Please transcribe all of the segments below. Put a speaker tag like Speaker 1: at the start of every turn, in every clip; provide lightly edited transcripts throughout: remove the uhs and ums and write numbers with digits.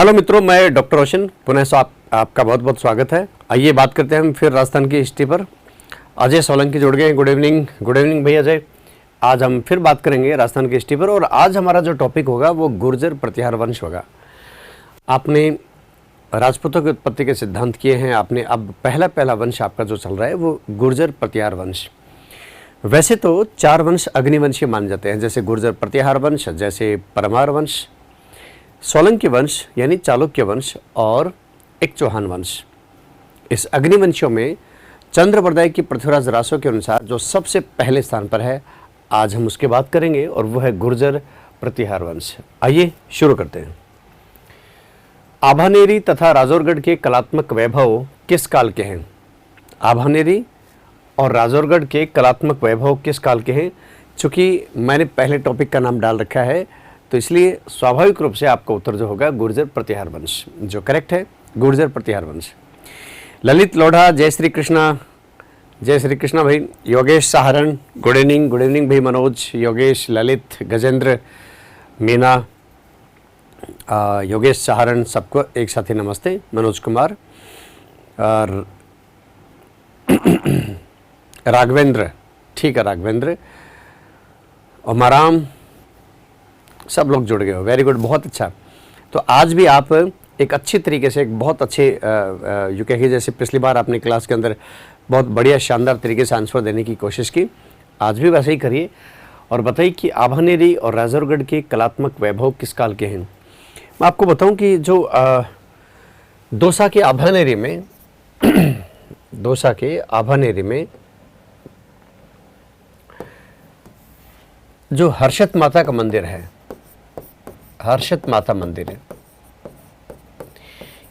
Speaker 1: Hello मित्रों, मैं doctor रोशन पुनः से आपका बहुत बहुत स्वागत है। आइए बात करते हैं हम फिर राजस्थान की हिस्ट्री पर। अजय सोलंकी जुड़ गए। गुड इवनिंग भाई अजय। आज हम फिर बात करेंगे राजस्थान की हिस्ट्री पर और आज हमारा जो टॉपिक होगा वो गुर्जर प्रतिहार वंश होगा। आपने राजपूतों की उत्पत्ति के सिद्धांत किए हैं। आपने अब पहला वंश आपका जो चल रहा है वो गुर्जर प्रतिहार वंश। वैसे तो 4 वंश अग्निवंशीय माने जाते हैं, जैसे गुर्जर प्रतिहार वंश, जैसे परमार वंश, सोलंकी वंश यानी चालुक्य वंश और एक चौहान वंश। इस अग्निवंशियों में चंद्रप्रदाय की पृथ्वीराज रासो के अनुसार जो सबसे पहले स्थान पर है, आज हम उसकी बात करेंगे और वो है गुर्जर प्रतिहार वंश। आइए शुरू करते हैं। आभानेरी तथा राजौरगढ़ के कलात्मक वैभव किस काल के हैं? आभानेरी और राजौरगढ़ के कलात्मक वैभव किस काल के हैं? चूंकि मैंने पहले टॉपिक का नाम डाल रखा है तो इसलिए स्वाभाविक रूप से आपका उत्तर जो होगा गुर्जर प्रतिहार वंश, जो करेक्ट है गुर्जर प्रतिहार वंश। ललित लोढ़ा, जय श्री कृष्णा भाई। योगेश सहारण, गुड इवनिंग भाई। मनोज, योगेश, ललित, गजेंद्र, मीना, योगेश सहारण, सबको एक साथ ही नमस्ते। मनोज कुमार और राघवेंद्र, ठीक है राघवेंद्र, उमाराम, सब लोग जुड़ गए हो। वेरी गुड, बहुत अच्छा। तो आज भी आप एक अच्छी तरीके से, एक बहुत अच्छे यू कहिए जैसे पिछली बार आपने क्लास के अंदर बहुत बढ़िया शानदार तरीके से आंसर देने की कोशिश की, आज भी वैसे ही करिए और बताइए कि आभानेरी और राजौरगढ़ के कलात्मक वैभव किस काल के हैं। मैं आपको बताऊं कि जो दौसा के आभानेरी में दौसा के आभानेरी में जो हर्षत माता का मंदिर है, हर्षत माता मंदिर है,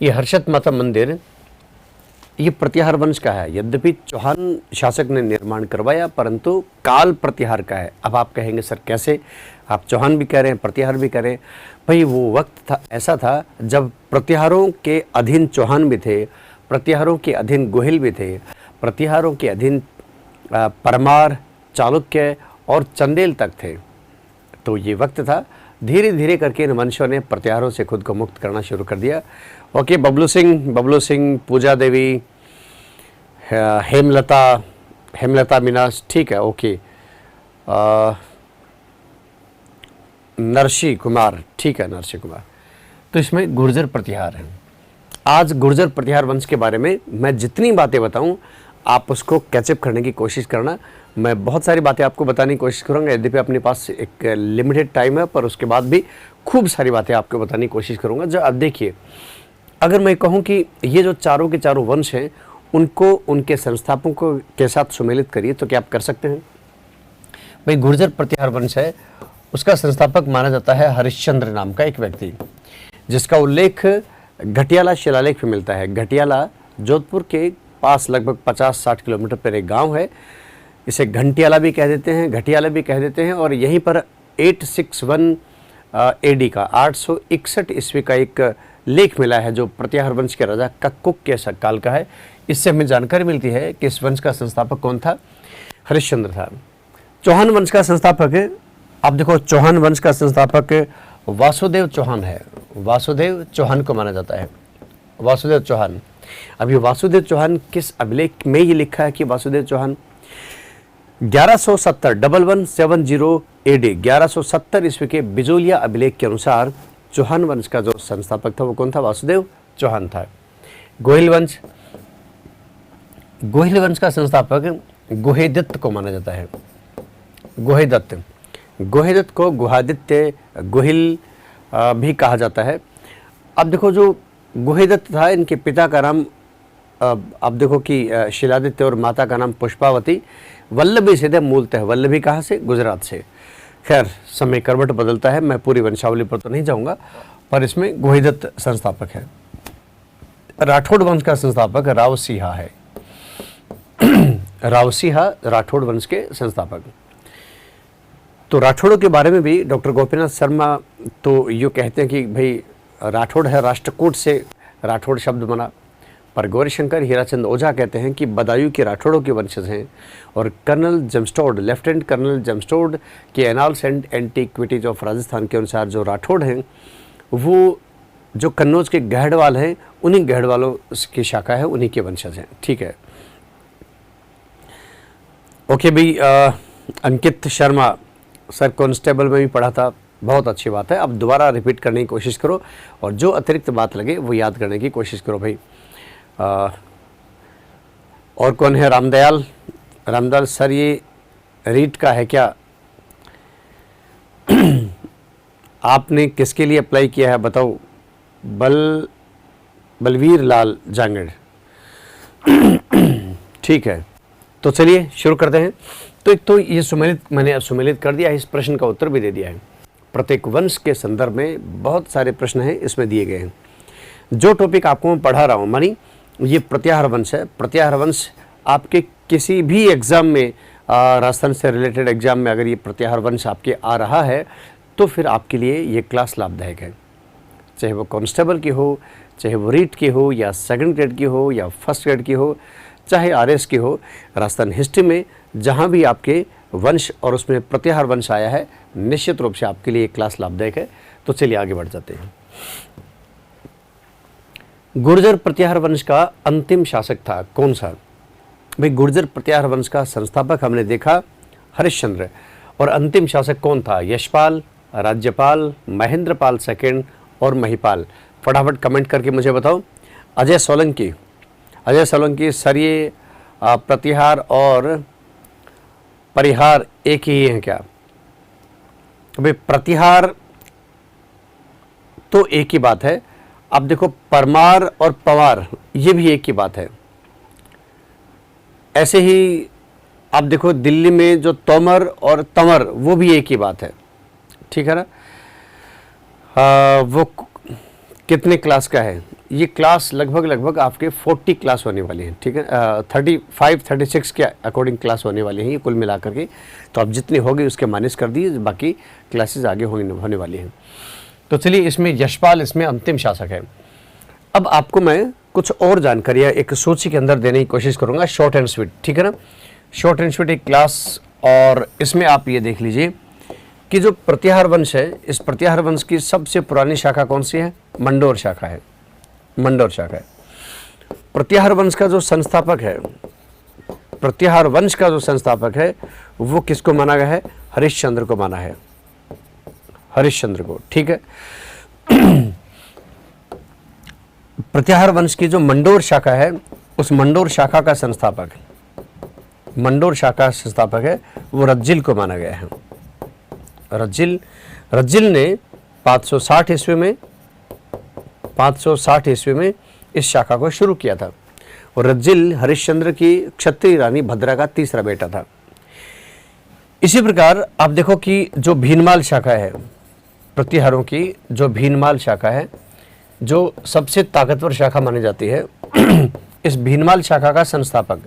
Speaker 1: ये हर्षत माता मंदिर ये प्रतिहार वंश का है। यद्यपि चौहान शासक ने निर्माण करवाया परंतु काल प्रतिहार का है। अब आप कहेंगे सर कैसे, आप चौहान भी कह रहे हैं प्रतिहार भी कह रहे हैं। भाई वो वक्त था, ऐसा था जब प्रतिहारों के अधीन चौहान भी थे, प्रतिहारों के अधीन गोहिल भी थे, प्रतिहारों के अधीन परमार, चालुक्य और चंदेल तक थे। तो ये वक्त था, धीरे धीरे करके इन वंशों ने प्रतिहारों से खुद को मुक्त करना शुरू कर दिया। ओके, बबलू सिंह, पूजा देवी, हेमलता मीनास, ठीक है। ओके, नरसी कुमार, ठीक है नरसी कुमार। तो इसमें गुर्जर प्रतिहार है। आज गुर्जर प्रतिहार वंश के बारे में मैं जितनी बातें बताऊं आप उसको कैचअप करने की कोशिश करना। मैं बहुत सारी बातें आपको बताने की कोशिश करूंगा, यद्यपि अपने पास एक लिमिटेड टाइम है, पर उसके बाद भी खूब सारी बातें आपको बताने की कोशिश करूंगा। जो अब देखिए, अगर मैं कहूं कि ये जो चारों के चारों वंश हैं उनको उनके संस्थापकों के साथ सुमेलित करिए तो क्या आप कर सकते हैं? भाई गुर्जर प्रतिहार वंश है, उसका संस्थापक माना जाता है हरिश्चंद्र नाम का एक व्यक्ति, जिसका उल्लेख घटियाला शिलालेख में मिलता है। घटियाला जोधपुर के पास लगभग 50-60 किलोमीटर पर एक गांव है। इसे घंटियाला भी कह देते हैं, घटियाला भी कह देते हैं। और यहीं पर 861 AD का 861 ईस्वी का एक लेख मिला है जो प्रतिहार वंश के राजा कक्कुक के काल का है। इससे हमें जानकारी मिलती है कि इस वंश का संस्थापक कौन था? हरिश्चंद्र था। चौहान वंश का संस्थापक, आप देखो चौहान वंश का संस्थापक वासुदेव चौहान है। वासुदेव चौहान को माना जाता है, वासुदेव चौहान। अब ये वासुदेव चौहान किस अभिलेख में ये लिखा है कि वासुदेव चौहान 1170 AD 1170 ईस्वी के बिजोलिया अभिलेख के अनुसार चौहान वंश का जो संस्थापक था वो कौन था? वासुदेव चौहान था। गोहिल वंश का संस्थापक गुहेदत्त को माना जाता है। गुहेदत्त को गुहादित्य, गुहिल भी कहा जाता है। अब देखो जो गुहेदत्त था, इनके पिता का नाम आप देखो कि शिलादित्य और माता का नाम पुष्पावती। वल्लभी से थे मूलतः। वल्लभी कहाँ से? गुजरात से। खैर समय करवट बदलता है, मैं पूरी वंशावली पर तो नहीं जाऊंगा, पर इसमें गुहेदत्त संस्थापक है। राठौड़ वंश का संस्थापक रावसिहा है। रावसिहा राठौड़ वंश के संस्थापक। तो राठौड़ों के बारे में भी डॉक्टर गोपीनाथ शर्मा तो यूँ कहते हैं कि भाई राठौड़ है, राष्ट्रकूट से राठौड़ शब्द बना। पर गौरीशंकर हीराचंद ओझा कहते हैं कि बदायूं के राठौड़ों के वंशज हैं और कर्नल जमस्टोड, लेफ्टिनेंट कर्नल जमस्टोड के annals and antiquities of Rajasthan के अनुसार जो राठौड़ हैं वो जो कन्नौज के गहड़वाल हैं उन्हीं गहड़वालों की शाखा है, उन्हीं के वंशज हैं। ठीक है, ओके भाई। अंकित शर्मा सर कांस्टेबल में भी पढ़ा था, बहुत अच्छी बात है। अब दोबारा रिपीट करने की कोशिश करो और जो अतिरिक्त बात लगे वो याद करने की कोशिश करो भाई। और कौन है? रामदयाल सर ये रीट का है क्या? आपने किसके लिए अप्लाई किया है बताओ? बलवीर लाल जांगड़। ठीक है, तो चलिए शुरू करते हैं। तो एक तो ये मैंने सुमेलित कर दिया है, इस प्रश्न का उत्तर भी दे दिया है। प्रत्येक वंश के संदर्भ में बहुत सारे प्रश्न हैं इसमें दिए गए हैं। जो टॉपिक आपको मैं पढ़ा रहा हूँ, मानी ये प्रत्याहार वंश है। प्रत्याहार वंश आपके किसी भी एग्जाम में, राजस्थान से रिलेटेड एग्जाम में अगर ये प्रत्याहार वंश आपके आ रहा है तो फिर आपके लिए ये क्लास लाभदायक है। चाहे वो कांस्टेबल की हो, चाहे वो रीट की हो, या सेकंड ग्रेड की हो, या फर्स्ट ग्रेड की हो, चाहे आरएस की हो, राजस्थान हिस्ट्री में जहाँ भी आपके वंश और उसमें प्रत्याहार वंश आया है, निश्चित रूप से आपके लिए क्लास लाभदायक है। तो चलिए आगे बढ़ जाते हैं। गुर्जर प्रत्याहार वंश का अंतिम शासक था कौन सा? भाई गुर्जर प्रत्याहार वंश का संस्थापक हमने देखा हरिश्चंद्र, और अंतिम शासक कौन था? यशपाल, राज्यपाल, महेंद्रपाल सेकंड और महिपाल। फटाफट कमेंट करके मुझे बताओ। अजय सोलंकी सर ये प्रतिहार और परिहार एक ही है क्या? भाई प्रतिहार तो एक ही बात है। अब देखो परमार और पवार ये भी एक ही बात है। ऐसे ही आप देखो दिल्ली में जो तोमर और तंवर वो भी एक ही बात है। ठीक है ना? वो कितने क्लास का है? ये क्लास लगभग आपके 40 क्लास होने वाली हैं। ठीक है, 35-36 के अकॉर्डिंग क्लास होने वाली हैं ये कुल मिलाकर के। तो अब जितनी होगी उसके माइनस कर दिए, बाकी क्लासेस आगे होने वाली हैं। तो चलिए इसमें यशपाल इसमें अंतिम शासक है। अब आपको मैं कुछ और जानकारियाँ एक सूची के अंदर देने की कोशिश करूँगा, शॉर्ट एंड स्वीट। ठीक है ना? शॉर्ट एंड स्वीट एक क्लास, और इसमें आप ये देख लीजिए कि जो प्रत्याहार वंश है, इस प्रत्याहार वंश की सबसे पुरानी शाखा कौन सी है? मंडोर शाखा है। मंडोर शाखा है। प्रत्याहार वंश का जो संस्थापक है, प्रत्याहार वंश का जो संस्थापक है वो किसको माना गया है? हरिश्चंद्र को माना है, हरिश्चंद्र को। ठीक है। प्रत्याहार वंश की जो मंडोर शाखा है, उस मंडोर शाखा का संस्थापक है वो रज्जिल को माना गया है। रज्जिल ने 560 ईस्वी में इस शाखा को शुरू किया था, और रज्जिल हरिश्चंद्र की क्षत्रिय रानी भद्रा का तीसरा बेटा था। इसी प्रकार आप देखो कि जो भीनमाल शाखा है, प्रतिहारों की जो भीनमाल शाखा है, जो सबसे ताकतवर शाखा मानी जाती है, इस भीनमाल शाखा का संस्थापक,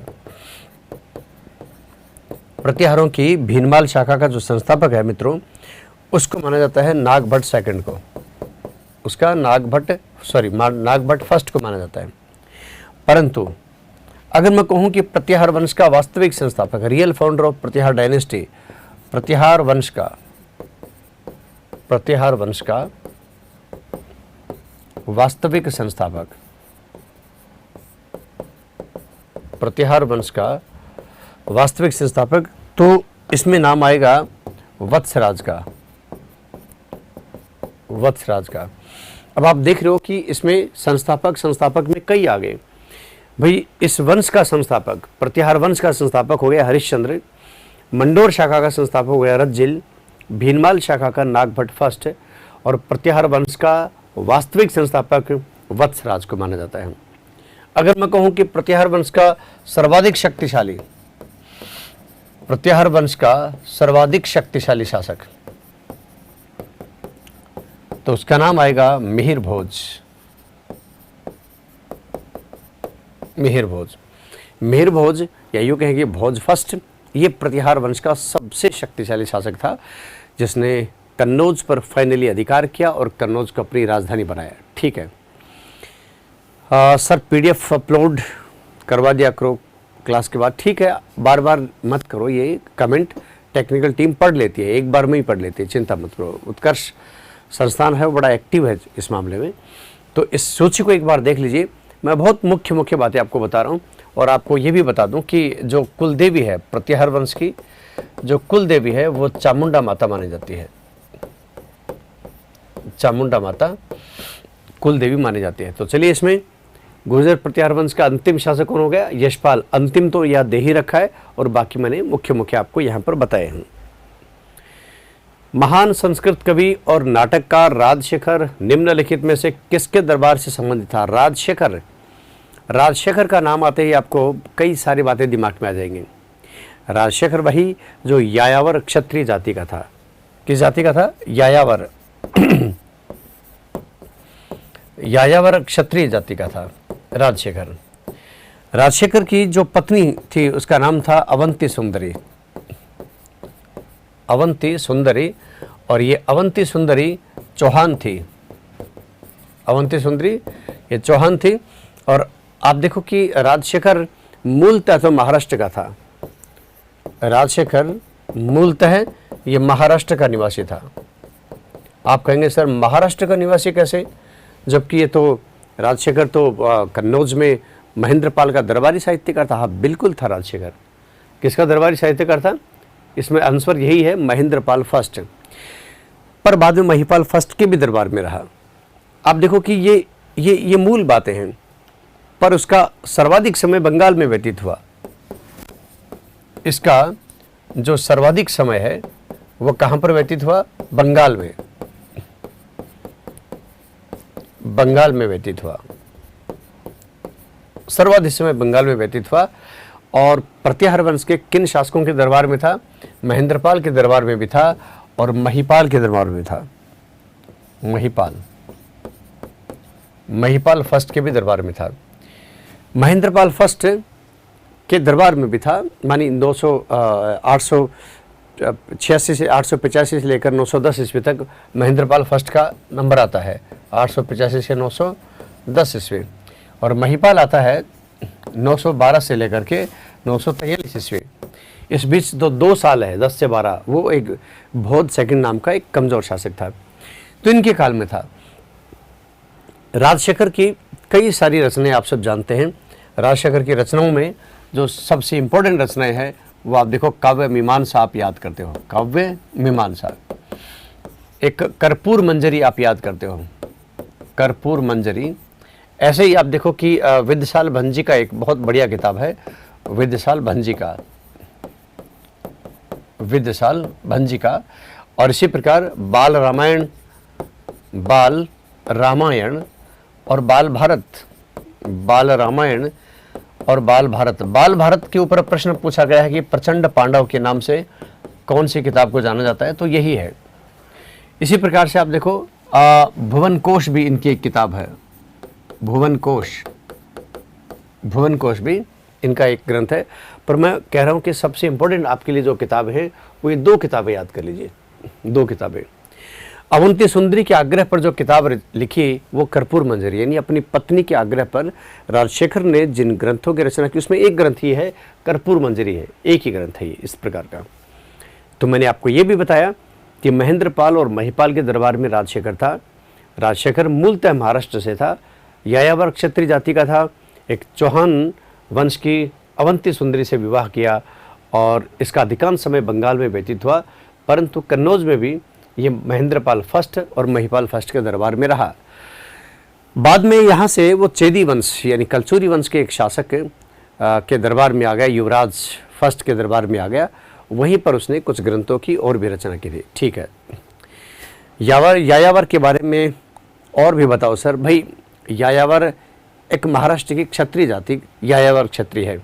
Speaker 1: प्रतिहारों की भीनमाल शाखा का जो संस्थापक है मित्रों, उसको माना जाता है नागभट्ट सेकंड को। उसका नागभट्ट फर्स्ट को माना जाता है। परंतु अगर मैं कहूं कि प्रत्याहार वंश का वास्तविक संस्थापक, रियल फाउंडर ऑफ प्रत्याहार डायनेस्टी, प्रत्याहार वंश का वास्तविक संस्थापक, प्रत्याहार वंश का वास्तविक संस्थापक, तो इसमें नाम आएगा वत्सराज का। अब आप देख रहे हो कि इसमें संस्थापक में कई आ गए। भाई इस वंश का संस्थापक, प्रत्याहार वंश का संस्थापक हो गया हरिश्चंद्र, मंडोर शाखा का संस्थापक हो गया रज्जिल, भीनमाल शाखा का नागभट्ट फर्स्ट, और प्रत्याहार वंश का वास्तविक संस्थापक वत्सराज को माना जाता है। अगर मैं कहूं कि प्रत्याहार वंश का सर्वाधिक शक्तिशाली शासक, तो उसका नाम आएगा मिहिर भोज। या यूँ कहें कि भोज फर्स्ट, ये प्रत्याहार वंश का सबसे शक्तिशाली शासक था, जिसने कन्नौज पर फाइनली अधिकार किया और कन्नौज को अपनी राजधानी बनाया। ठीक है। सर PDF अपलोड करवा दिया करो क्लास के बाद। ठीक है, बार बार मत करो, ये कमेंट टेक्निकल टीम पढ़ लेती है, एक बार में ही पढ़ लेती है, चिंता मत करो। उत्कर्ष संस्थान है वो बड़ा एक्टिव है इस मामले में, तो इस सूची को एक बार देख लीजिए। मैं बहुत मुख्य मुख्य बातें आपको बता रहा हूँ और आपको ये भी बता दूं कि जो कुल देवी है प्रत्याहार वंश की, जो कुल देवी है वो चामुंडा माता मानी जाती है। चामुंडा माता कुल देवी मानी जाती है। तो चलिए इसमें गुर्जर प्रत्याहार वंश का अंतिम शासक कौन हो गया? यशपाल। अंतिम तो याद दे ही रखा है और बाकी मैंने मुख्य मुख्य आपको यहाँ पर बताए हैं। महान संस्कृत कवि और नाटककार राजशेखर निम्नलिखित में से किसके दरबार से संबंधित था? राजशेखर। राजशेखर का नाम आते ही आपको कई सारी बातें दिमाग में आ जाएंगी। राजशेखर वही जो यायावर क्षत्रिय जाति का था। किस जाति का था? यायावर। यायावर क्षत्रिय जाति का था राजशेखर। राजशेखर की जो पत्नी थी उसका नाम था अवंती सुंदरी। अवंती सुंदरी, और ये अवंती सुंदरी चौहान थी। अवंती सुंदरी ये चौहान थी। और आप देखो कि राजशेखर मूलतः तो महाराष्ट्र का था। राजशेखर मूलतः ये महाराष्ट्र का निवासी था। आप कहेंगे सर महाराष्ट्र का निवासी कैसे, जबकि ये तो राजशेखर तो कन्नौज में महेंद्रपाल का दरबारी साहित्यकार था। हाँ बिल्कुल था राजशेखर। किसका दरबारी साहित्यकार था? इसमें आंसर यही है, महेंद्रपाल फर्स्ट। पर बाद में महिपाल फर्स्ट के भी दरबार में रहा। आप देखो कि ये मूल बातें हैं, पर उसका सर्वाधिक समय बंगाल में व्यतीत हुआ। इसका जो सर्वाधिक समय है वो कहाँ पर व्यतीत हुआ? बंगाल में। बंगाल में व्यतीत हुआ, सर्वाधिक समय बंगाल में व्यतीत हुआ। और प्रत्याहार वंश के किन शासकों के दरबार में था? महेंद्रपाल के दरबार में भी था और महिपाल के दरबार में था। महिपाल फर्स्ट के भी दरबार में था। महेंद्रपाल फर्स्ट के दरबार में भी था, मानी 886 से 885 से लेकर 910 ईस्वी तक महेंद्रपाल फर्स्ट का नंबर आता है, 885 से 910 ईस्वी। और महिपाल आता है 912 से लेकर के 943 ईस्वी। इस बीच दो साल है, 10 से 12, वो एक बहुत सेकंड नाम का एक कमजोर शासक था। तो इनके काल में था। राजशेखर की कई सारी रचनाएं आप सब जानते हैं। राजशेखर की रचनाओं में जो सबसे इंपॉर्टेंट रचनाएं हैं वो आप देखो, काव्य मीमांसा आप याद करते हो, काव्य मीमांसा। एक कर्पूर मंजरी आप याद करते हो, कर्पूर मंजरी। ऐसे ही आप देखो कि विद्यासाल भंजी का एक बहुत बढ़िया किताब है, विद्यासाल भंजी का, विद्यासाल भंजी का। और इसी प्रकार बाल रामायण और बाल भारत, बाल रामायण और बाल भारत। बाल भारत के ऊपर प्रश्न पूछा गया है कि प्रचंड पांडव के नाम से कौन सी किताब को जाना जाता है, तो यही है। इसी प्रकार से आप देखो भुवन कोश भी इनकी एक किताब है, भुवन कोश भी इनका एक ग्रंथ है। पर मैं कह रहा हूँ कि सबसे इंपॉर्टेंट आपके लिए जो किताब है वो ये 2 किताबें याद कर लीजिए, 2 किताबें। अवंती सुंदरी के आग्रह पर जो किताब लिखी वो कर्पूर मंजरी, यानी अपनी पत्नी के आग्रह पर राजशेखर ने जिन ग्रंथों की रचना की उसमें एक ग्रंथ ही है कर्पूर मंजरी है, एक ही ग्रंथ है ये इस प्रकार का। तो मैंने आपको ये भी बताया कि महेंद्रपाल और महिपाल के दरबार में राजशेखर था। राजशेखर मूलतः महाराष्ट्र से था, यायावर क्षत्रिय जाति का था। एक चौहान वंश की अवंती सुंदरी से विवाह किया और इसका अधिकांश समय बंगाल में व्यतीत हुआ, परंतु कन्नौज में भी ये महेंद्रपाल फर्स्ट और महिपाल फर्स्ट के दरबार में रहा। बाद में यहाँ से वो चेदी वंश यानी कलचुरी वंश के एक शासक के दरबार में आ गया, युवराज फर्स्ट के दरबार में आ गया। वहीं पर उसने कुछ ग्रंथों की और भी रचना की थी। ठीक है, यायावर के बारे में और भी बताओ सर। भाई यायावर एक महाराष्ट्र की क्षत्रिय जाति यायावर क्षत्रिय है।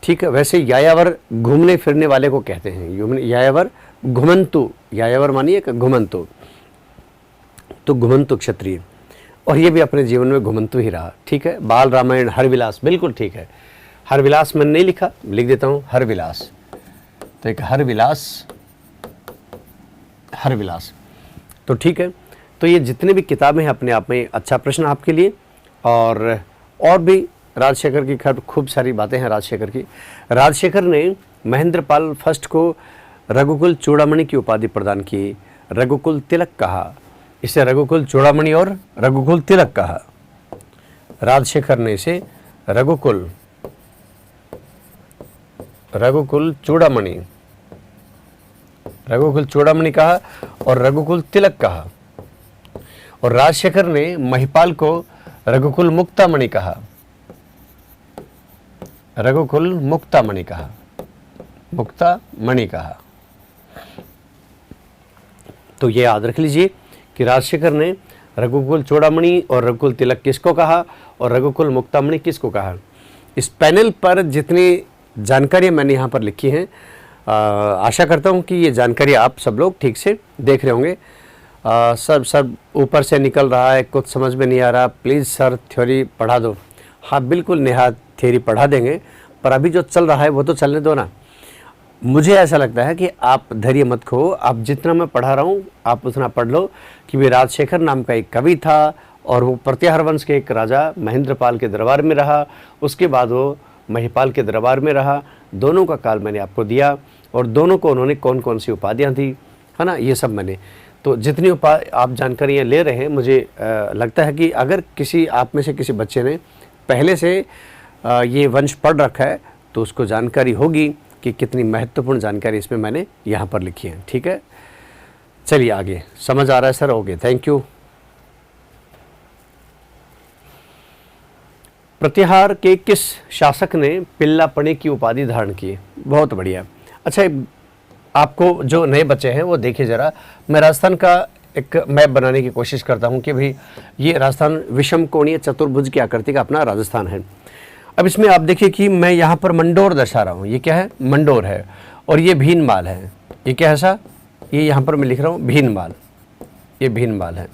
Speaker 1: ठीक है, वैसे यायावर घूमने फिरने वाले को कहते हैं, यायावर घुमंतु, यायावर मानिए घुमंतु, तो घुमंतु क्षत्रिय, और ये भी अपने जीवन में घुमंतु ही रहा। ठीक है, बाल रामायण, हरविलास, बिल्कुल ठीक है। हरविलास मैंने नहीं लिखा, लिख देता हूँ हरविलास। तो एक हरविलास तो ठीक है। तो ये जितने भी किताबें हैं अपने आप में अच्छा प्रश्न आपके लिए। और भी राजशेखर की खूब सारी बातें हैं राजशेखर की। राजशेखर ने महेंद्रपाल फर्स्ट को रघुकुल चूड़ामणि की उपाधि प्रदान की, रघुकुल तिलक कहा। इसे रघुकुल चूड़ामणि और रघुकुल तिलक कहा। राजशेखर ने इसे रघुकुल चूड़ामणि कहा और रघुकुल तिलक कहा। और राजशेखर ने महिपाल को रघुकुल मुक्तामणि कहा, मुक्तामणि कहा। तो ये याद रख लीजिए कि राजशेखर ने रघुकुल चूड़ामणि और रघुकुल तिलक किसको कहा और रघुकुल मुक्तामणि किसको कहा। इस पैनल पर जितनी जानकारी मैंने यहाँ पर लिखी हैं, आशा करता हूँ कि ये जानकारी आप सब लोग ठीक से देख रहे होंगे। सब ऊपर से निकल रहा है, कुछ समझ में नहीं आ रहा, प्लीज़ सर थ्योरी पढ़ा दो। हाँ बिल्कुल नेहा, थ्योरी पढ़ा देंगे, पर अभी जो चल रहा है वो तो चलने दो ना। मुझे ऐसा लगता है कि आप धैर्य मत खो, आप जितना मैं पढ़ा रहा हूँ आप उतना पढ़ लो कि वे राजशेखर नाम का एक कवि था और वो प्रत्याहार वंश के एक राजा महेंद्रपाल के दरबार में रहा, उसके बाद वो महिपाल के दरबार में रहा। दोनों का काल मैंने आपको दिया और दोनों को उन्होंने कौन कौन सी उपाधियाँ दी, है ना, ये सब मैंने। तो जितनी आप जानकारियाँ ले रहे हैं, मुझे लगता है कि अगर किसी आप में से किसी बच्चे ने पहले से ये वंश पढ़ रखा है तो उसको जानकारी होगी कि कितनी महत्वपूर्ण जानकारी इसमें मैंने यहाँ पर लिखी है। ठीक है, चलिए आगे। समझ आ रहा है sir? Okay, thank you. Pratihara के किस शासक ने पिल्लापणे की उपाधि धारण की? बहुत बढ़िया। अच्छा, आपको जो नए बच्चे हैं वो देखिए ज़रा, मैं राजस्थान का एक मैप बनाने की कोशिश करता हूँ कि भाई ये राजस्थान विषम कोणीय चतुर्भुज की आकृति का अपना राजस्थान है। अब इसमें आप देखिए कि मैं यहाँ पर मंडोर दर्शा रहा हूँ। ये क्या है? मंडोर है। और ये भीनमाल है। ये क्या है सा? ये यहाँ पर मैं लिख रहा हूँ भीनमाल, ये भीनमाल है।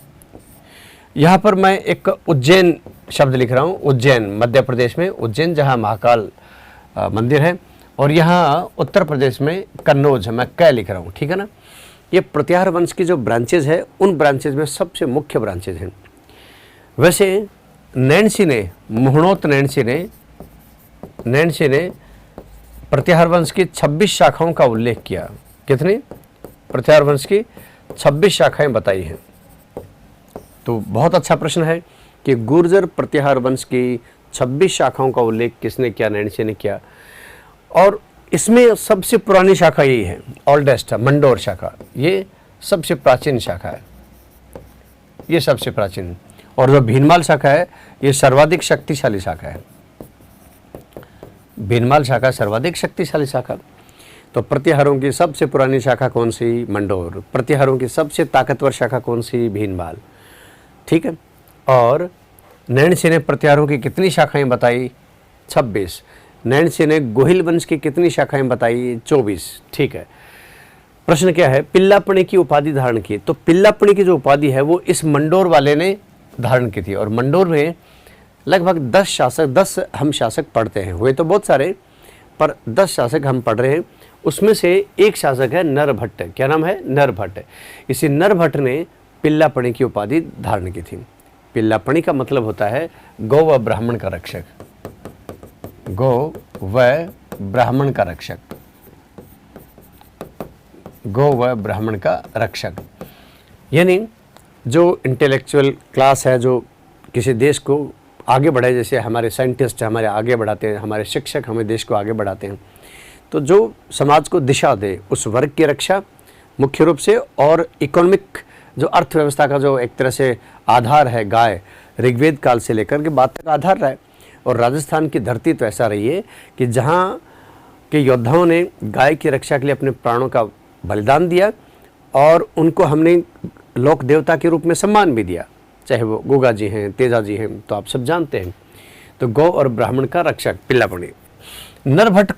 Speaker 1: यहाँ पर मैं एक उज्जैन शब्द लिख रहा हूँ, उज्जैन मध्य प्रदेश में, उज्जैन जहाँ महाकाल मंदिर है। और यहाँ उत्तर प्रदेश में कन्नौज है, मैं कै लिख रहा हूँ। ठीक है ना। ये प्रतिहार वंश की जो ब्रांचेज है उन ब्रांचेज में सबसे मुख्य ब्रांचेज हैं। वैसे नैणसी ने, मोहनोत नैणसी ने प्रतिहार वंश की 26 शाखाओं का उल्लेख किया। कितनी? प्रतिहार वंश की 26 शाखाएं बताई हैं। तो बहुत अच्छा प्रश्न है कि गुर्जर प्रतिहार वंश की 26 शाखाओं का उल्लेख किसने किया? नैणसी ने किया। और इसमें सबसे पुरानी शाखा यही है, ओल्डेस्ट है, मंडोर शाखा। ये सबसे प्राचीन शाखा है, ये सबसे प्राचीन। और जो भीनमाल शाखा है ये सर्वाधिक शक्तिशाली शाखा है। भीनमाल शाखा सर्वाधिक शक्तिशाली शाखा। तो प्रतिहारों की सबसे पुरानी शाखा कौन सी? मंडोर। प्रतिहारों की सबसे ताकतवर शाखा कौन सी? भीनमाल। ठीक है। और नैणसी ने प्रतिहारों की कितनी शाखाएं बताई? 26। नैणसी ने गोहिल वंश की कितनी शाखाएं बताई? 24। ठीक है। प्रश्न क्या है? पिल्लापणे की उपाधि धारण की। तो पिल्लापणे की जो उपाधि है वो इस मंडोर वाले ने धारण की थी। और मंडोर में लगभग 10 शासक, 10 हम शासक पढ़ते हैं, हुए तो बहुत सारे, पर 10 शासक हम पढ़ रहे हैं। उसमें से एक शासक है नरभट्ट। क्या नाम है? नरभट्ट। इसी नरभट्ट ने पिल्लापणे की उपाधि धारण की थी। पिल्लापणे का मतलब होता है गौ व ब्राह्मण का रक्षक। गौ व ब्राह्मण का रक्षक, गौ व ब्राह्मण का रक्षक। यानी जो इंटेलेक्चुअल क्लास है, जो किसी देश को आगे बढ़ाए, जैसे हमारे साइंटिस्ट हमारे आगे बढ़ाते हैं, हमारे शिक्षक हमें देश को आगे बढ़ाते हैं, तो जो समाज को दिशा दे उस वर्ग की रक्षा मुख्य रूप से। और इकोनॉमिक जो अर्थव्यवस्था का जो एक तरह से आधार है, गाय ऋग्वेद काल से लेकर के बाद तक आधार रहा है। और राजस्थान की धरती तो ऐसा रही है कि जहाँ के योद्धाओं ने गाय की रक्षा के लिए अपने प्राणों का बलिदान दिया और उनको हमने लोक देवता के रूप में सम्मान भी दिया, चाहे वो गोगा जी हैं, तेजा जी हैं, तो आप सब जानते हैं। तो गौ और ब्राह्मण का रक्षक पिल्लापणे। नरभट्ट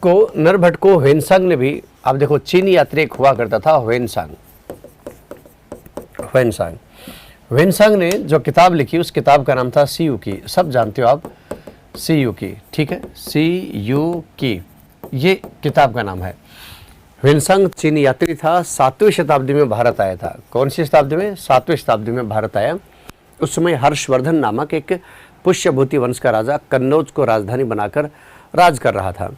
Speaker 1: को ह्वेनसांग ने भी, आप देखो चीनी यात्री एक हुआ करता था ह्वेनसांग ने जो किताब लिखी उस किताब का नाम था सीयूकी। सब जानते हो आप सीयूकी। ठीक है, सीयूकी ये किताब का नाम है। ह्वेनसांग चीनी यात्री था, 7वीं शताब्दी में भारत आया था। कौन सी शताब्दी में? 7वीं शताब्दी में भारत आया। उस समय हर्षवर्धन नामक एक पुष्यभूति वंश का राजा कन्नौज को राजधानी बनाकर राज कर रहा था।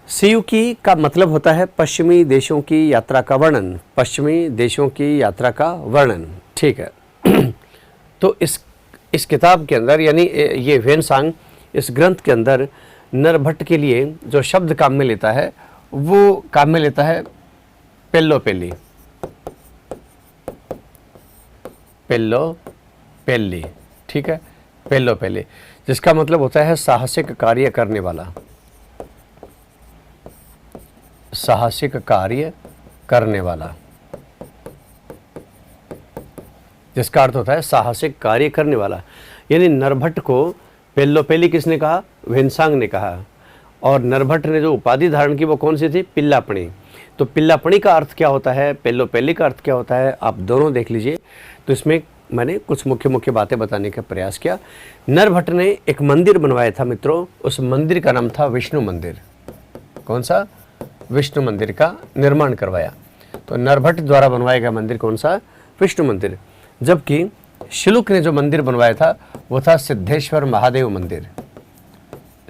Speaker 1: सीयूकी का मतलब होता है पश्चिमी देशों की यात्रा का वर्णन। पश्चिमी देशों की यात्रा का वर्णन, ठीक है। तो इस किताब के अंदर यानी ये ह्वेनसांग इस ग्रंथ के अंदर नरभट्ट के लिए जो शब्द काम में लेता है वो काम में लेता है पेल्लो पेल्ली, पेल्लो पेल्ली, ठीक है, पेल्लो पेल्ली, जिसका मतलब होता है साहसिक कार्य करने वाला, साहसिक कार्य करने वाला, जिसका अर्थ होता है साहसिक कार्य करने वाला। यानी नरभट्ट को पेल्लो पेल्ली किसने कहा? ह्वेनसांग ने कहा। और नरभट्ट ने जो उपाधि धारण की वो कौन सी थी? पिल्लापणी। तो पिल्लापणी का अर्थ क्या होता है, पेल्लो पेल्ली का अर्थ क्या होता है, आप दोनों देख लीजिए। तो इसमें मैंने कुछ मुख्य मुख्य बातें बताने का प्रयास किया। नरभट्ट ने एक मंदिर बनवाया था मित्रों, उस मंदिर का नाम था विष्णु मंदिर। कौन सा? विष्णु मंदिर का निर्माण करवाया। तो नरभट्ट द्वारा बनवाया गया मंदिर कौन सा? विष्णु मंदिर। जबकि शिलुक ने जो मंदिर बनवाया था वो था सिद्धेश्वर महादेव मंदिर।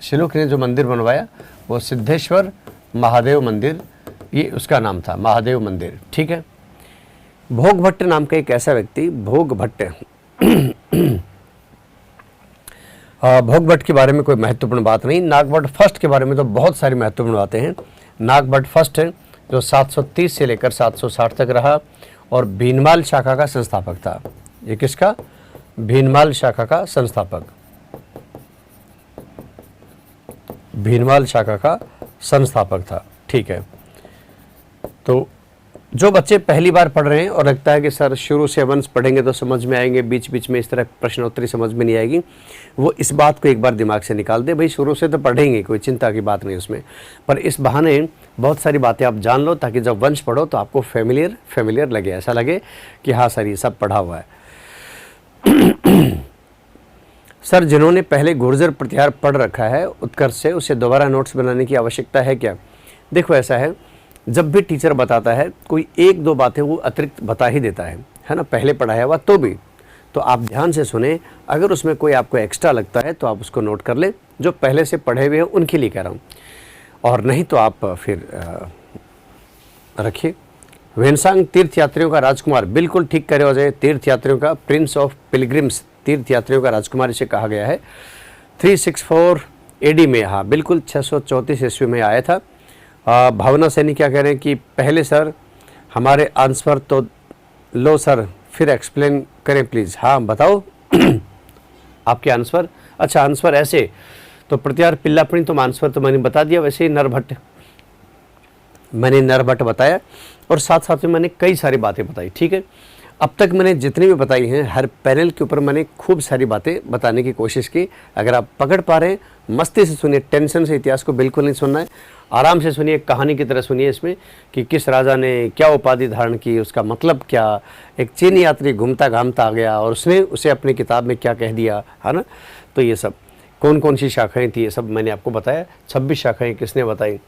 Speaker 1: शिलुक ने जो मंदिर बनवाया वो सिद्धेश्वर महादेव मंदिर, ये उसका नाम था, महादेव मंदिर, ठीक है। भोगभट्ट नाम का एक ऐसा व्यक्ति, भोगभट्ट भोगभट्ट के बारे में कोई महत्वपूर्ण बात नहीं। नागभट्ट फर्स्ट के बारे में तो बहुत सारी महत्वपूर्ण बातें हैं। नागभट्ट फर्स्ट जो 730 से लेकर 760 तक रहा और भीनमाल शाखा का संस्थापक था। ये किसका? भीनमाल शाखा का संस्थापक, भीनमाल शाखा का संस्थापक था, ठीक है। तो जो बच्चे पहली बार पढ़ रहे हैं और लगता है कि सर शुरू से वंश पढ़ेंगे तो समझ में आएंगे, बीच बीच में इस तरह प्रश्नोत्तरी समझ में नहीं आएगी, वो इस बात को एक बार दिमाग से निकाल दे। भाई शुरू से तो पढ़ेंगे, कोई चिंता की बात नहीं उसमें, पर इस बहाने बहुत सारी बातें आप जान लो ताकि जब वंश पढ़ो तो आपको फेमिलियर लगे, ऐसा लगे कि हाँ सर ये सब पढ़ा हुआ है। सर जिन्होंने पहले गुर्जर प्रतिहार पढ़ रखा है उत्कर्ष से, उसे दोबारा नोट्स बनाने की आवश्यकता है क्या? देखो ऐसा है, जब भी टीचर बताता है कोई एक दो बातें वो अतिरिक्त बता ही देता है ना, पहले पढ़ाया हुआ तो भी। तो आप ध्यान से सुने, अगर उसमें कोई आपको एक्स्ट्रा लगता है तो आप उसको नोट कर लें, जो पहले से पढ़े हुए हैं उनके लिए कह रहा हूँ, और नहीं तो आप फिर रखिए। ह्वेनसांग तीर्थयात्रियों का राजकुमार, बिल्कुल ठीक करे हो जाए, तीर्थयात्रियों का प्रिंस ऑफ पिलग्रिम्स, तीर्थयात्रियों का राजकुमार इसे कहा गया है। 364 AD में, हाँ बिल्कुल 634 ईस्वी में आया था। भावना सैनी क्या कह रहे हैं कि पहले सर हमारे आंसर तो लो सर, फिर एक्सप्लेन करें प्लीज़। हाँ बताओ आपके आंसर। अच्छा आंसर ऐसे तो प्रतिहार पिल्लापणी, तो आंसर तो मैंने बता दिया। वैसे ही नरभट्ट, मैंने नरभट्ट बताया और साथ साथ में मैंने कई सारी बातें बताई, ठीक है। अब तक मैंने जितनी भी बताई हैं हर पैनल के ऊपर मैंने खूब सारी बातें बताने की कोशिश की। अगर आप पकड़ पा रहे हैं मस्ती से सुनिए, टेंशन से इतिहास को बिल्कुल नहीं सुनना है, आराम से सुनिए, कहानी की तरह सुनिए इसमें कि किस राजा ने क्या उपाधि धारण की, उसका मतलब क्या, एक चीनी यात्री घूमता घामता आ गया और उसने उसे अपनी किताब में क्या कह दिया, है ना। तो ये सब कौन कौन सी शाखाएँ थी ये सब मैंने आपको बताया। 26 शाखाएँ किसने बताई।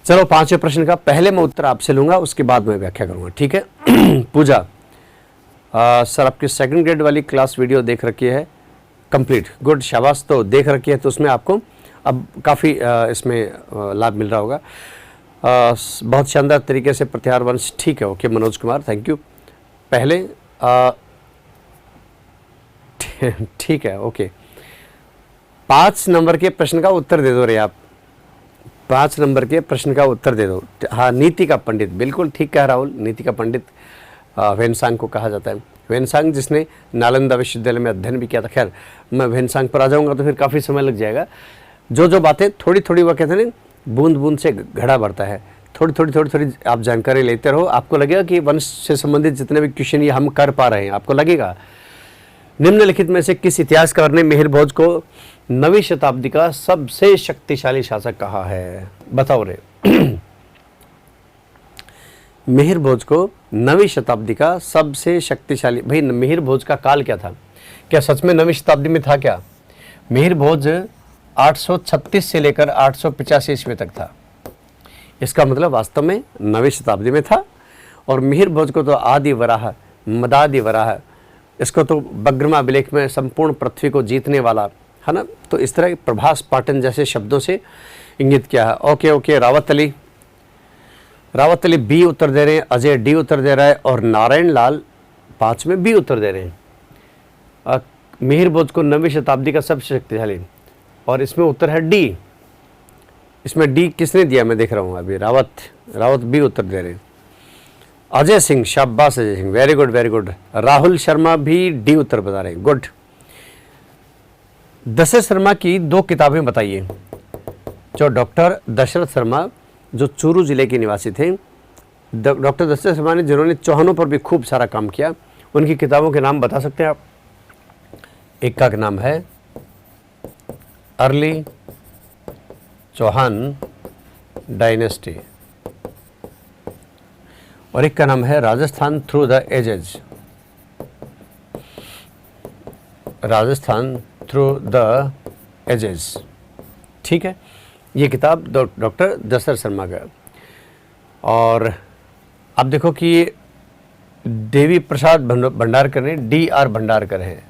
Speaker 1: चलो 5वें प्रश्न का पहले मैं उत्तर आपसे लूँगा, उसके बाद मैं व्याख्या करूँगा, ठीक है। पूजा, सर आपकी सेकंड ग्रेड वाली क्लास वीडियो देख रखी है कंप्लीट, गुड शाबाश। तो देख रखी है तो उसमें आपको अब काफ़ी इसमें लाभ मिल रहा होगा। बहुत शानदार तरीके से प्रतिहार वंश, ठीक है, okay Manoj Kumar, thank you. पहले ठीक है, ओके। 5 नंबर के प्रश्न का उत्तर दे दो रे आप, 5 नंबर के प्रश्न का उत्तर दे दो। हाँ नीति का पंडित, बिल्कुल ठीक कह राहुल, नीति का पंडित ह्वेनसांग को कहा जाता है। ह्वेनसांग जिसने नालंदा विश्वविद्यालय में अध्ययन भी किया था। खैर मैं ह्वेनसांग पर आ जाऊँगा तो फिर काफ़ी समय लग जाएगा। जो बातें थोड़ी थोड़ी, वह कहते हैं ना बूंद बूंद से घड़ा बढ़ता है, थोड़ी थोड़ी आप जानकारी लेते रहो, आपको लगेगा कि वंश से संबंधित जितने भी क्वेश्चन ये हम कर पा रहे हैं, आपको लगेगा। निम्नलिखित में से किस इतिहासकार ने मिहिर भोज को 9वीं शताब्दी का सबसे शक्तिशाली शासक कहा है? बताओ रे। मिहिर भोज को 9वीं शताब्दी का सबसे शक्तिशाली, भाई मिहिर भोज का काल क्या था? क्या सच में 9वीं शताब्दी में था क्या? मिहिर भोज 836 से लेकर 885 ईस्वी तक था। इसका मतलब वास्तव में 9वीं शताब्दी में था। और मिहिर भोज को तो आदि वराह, मदादि वराह, इसको तो बग्रमा अभिलेख में संपूर्ण पृथ्वी को जीतने वाला, है ना। तो इस तरह प्रभास पाटन जैसे शब्दों से इंगित किया है। ओके रावत अली, रावत अली बी उत्तर दे रहे हैं, अजय डी उत्तर दे रहा है और नारायण लाल 5 में बी उत्तर दे रहे हैं। मिहिर बोध को 9वीं शताब्दी का सबसे शक्तिशाली, और इसमें उत्तर है डी। इसमें डी किसने दिया मैं देख रहा हूँ अभी, रावत बी उत्तर दे रहे हैं। अजय सिंह, शाबाश Ajay Singh, very good very good. Rahul Sharma भी डी उत्तर बता रहे हैं, गुड। दशरथ शर्मा की 2 किताबें बताइए। जो डॉक्टर दशरथ शर्मा जो चूरू जिले के निवासी थे, डॉक्टर दशरथ शर्मा ने जिन्होंने चौहानों पर भी खूब सारा काम किया, उनकी किताबों के नाम बता सकते हैं आप? एक का नाम है अर्ली चौहान डायनेस्टी और एक का नाम है Rajasthan through the ages, Rajasthan through the ages, ठीक है। ये किताब डॉक्टर दशरथ शर्मा का। और आप देखो कि ये देवी प्रसाद भंडारकर ने D.R. भंडारकर हैं,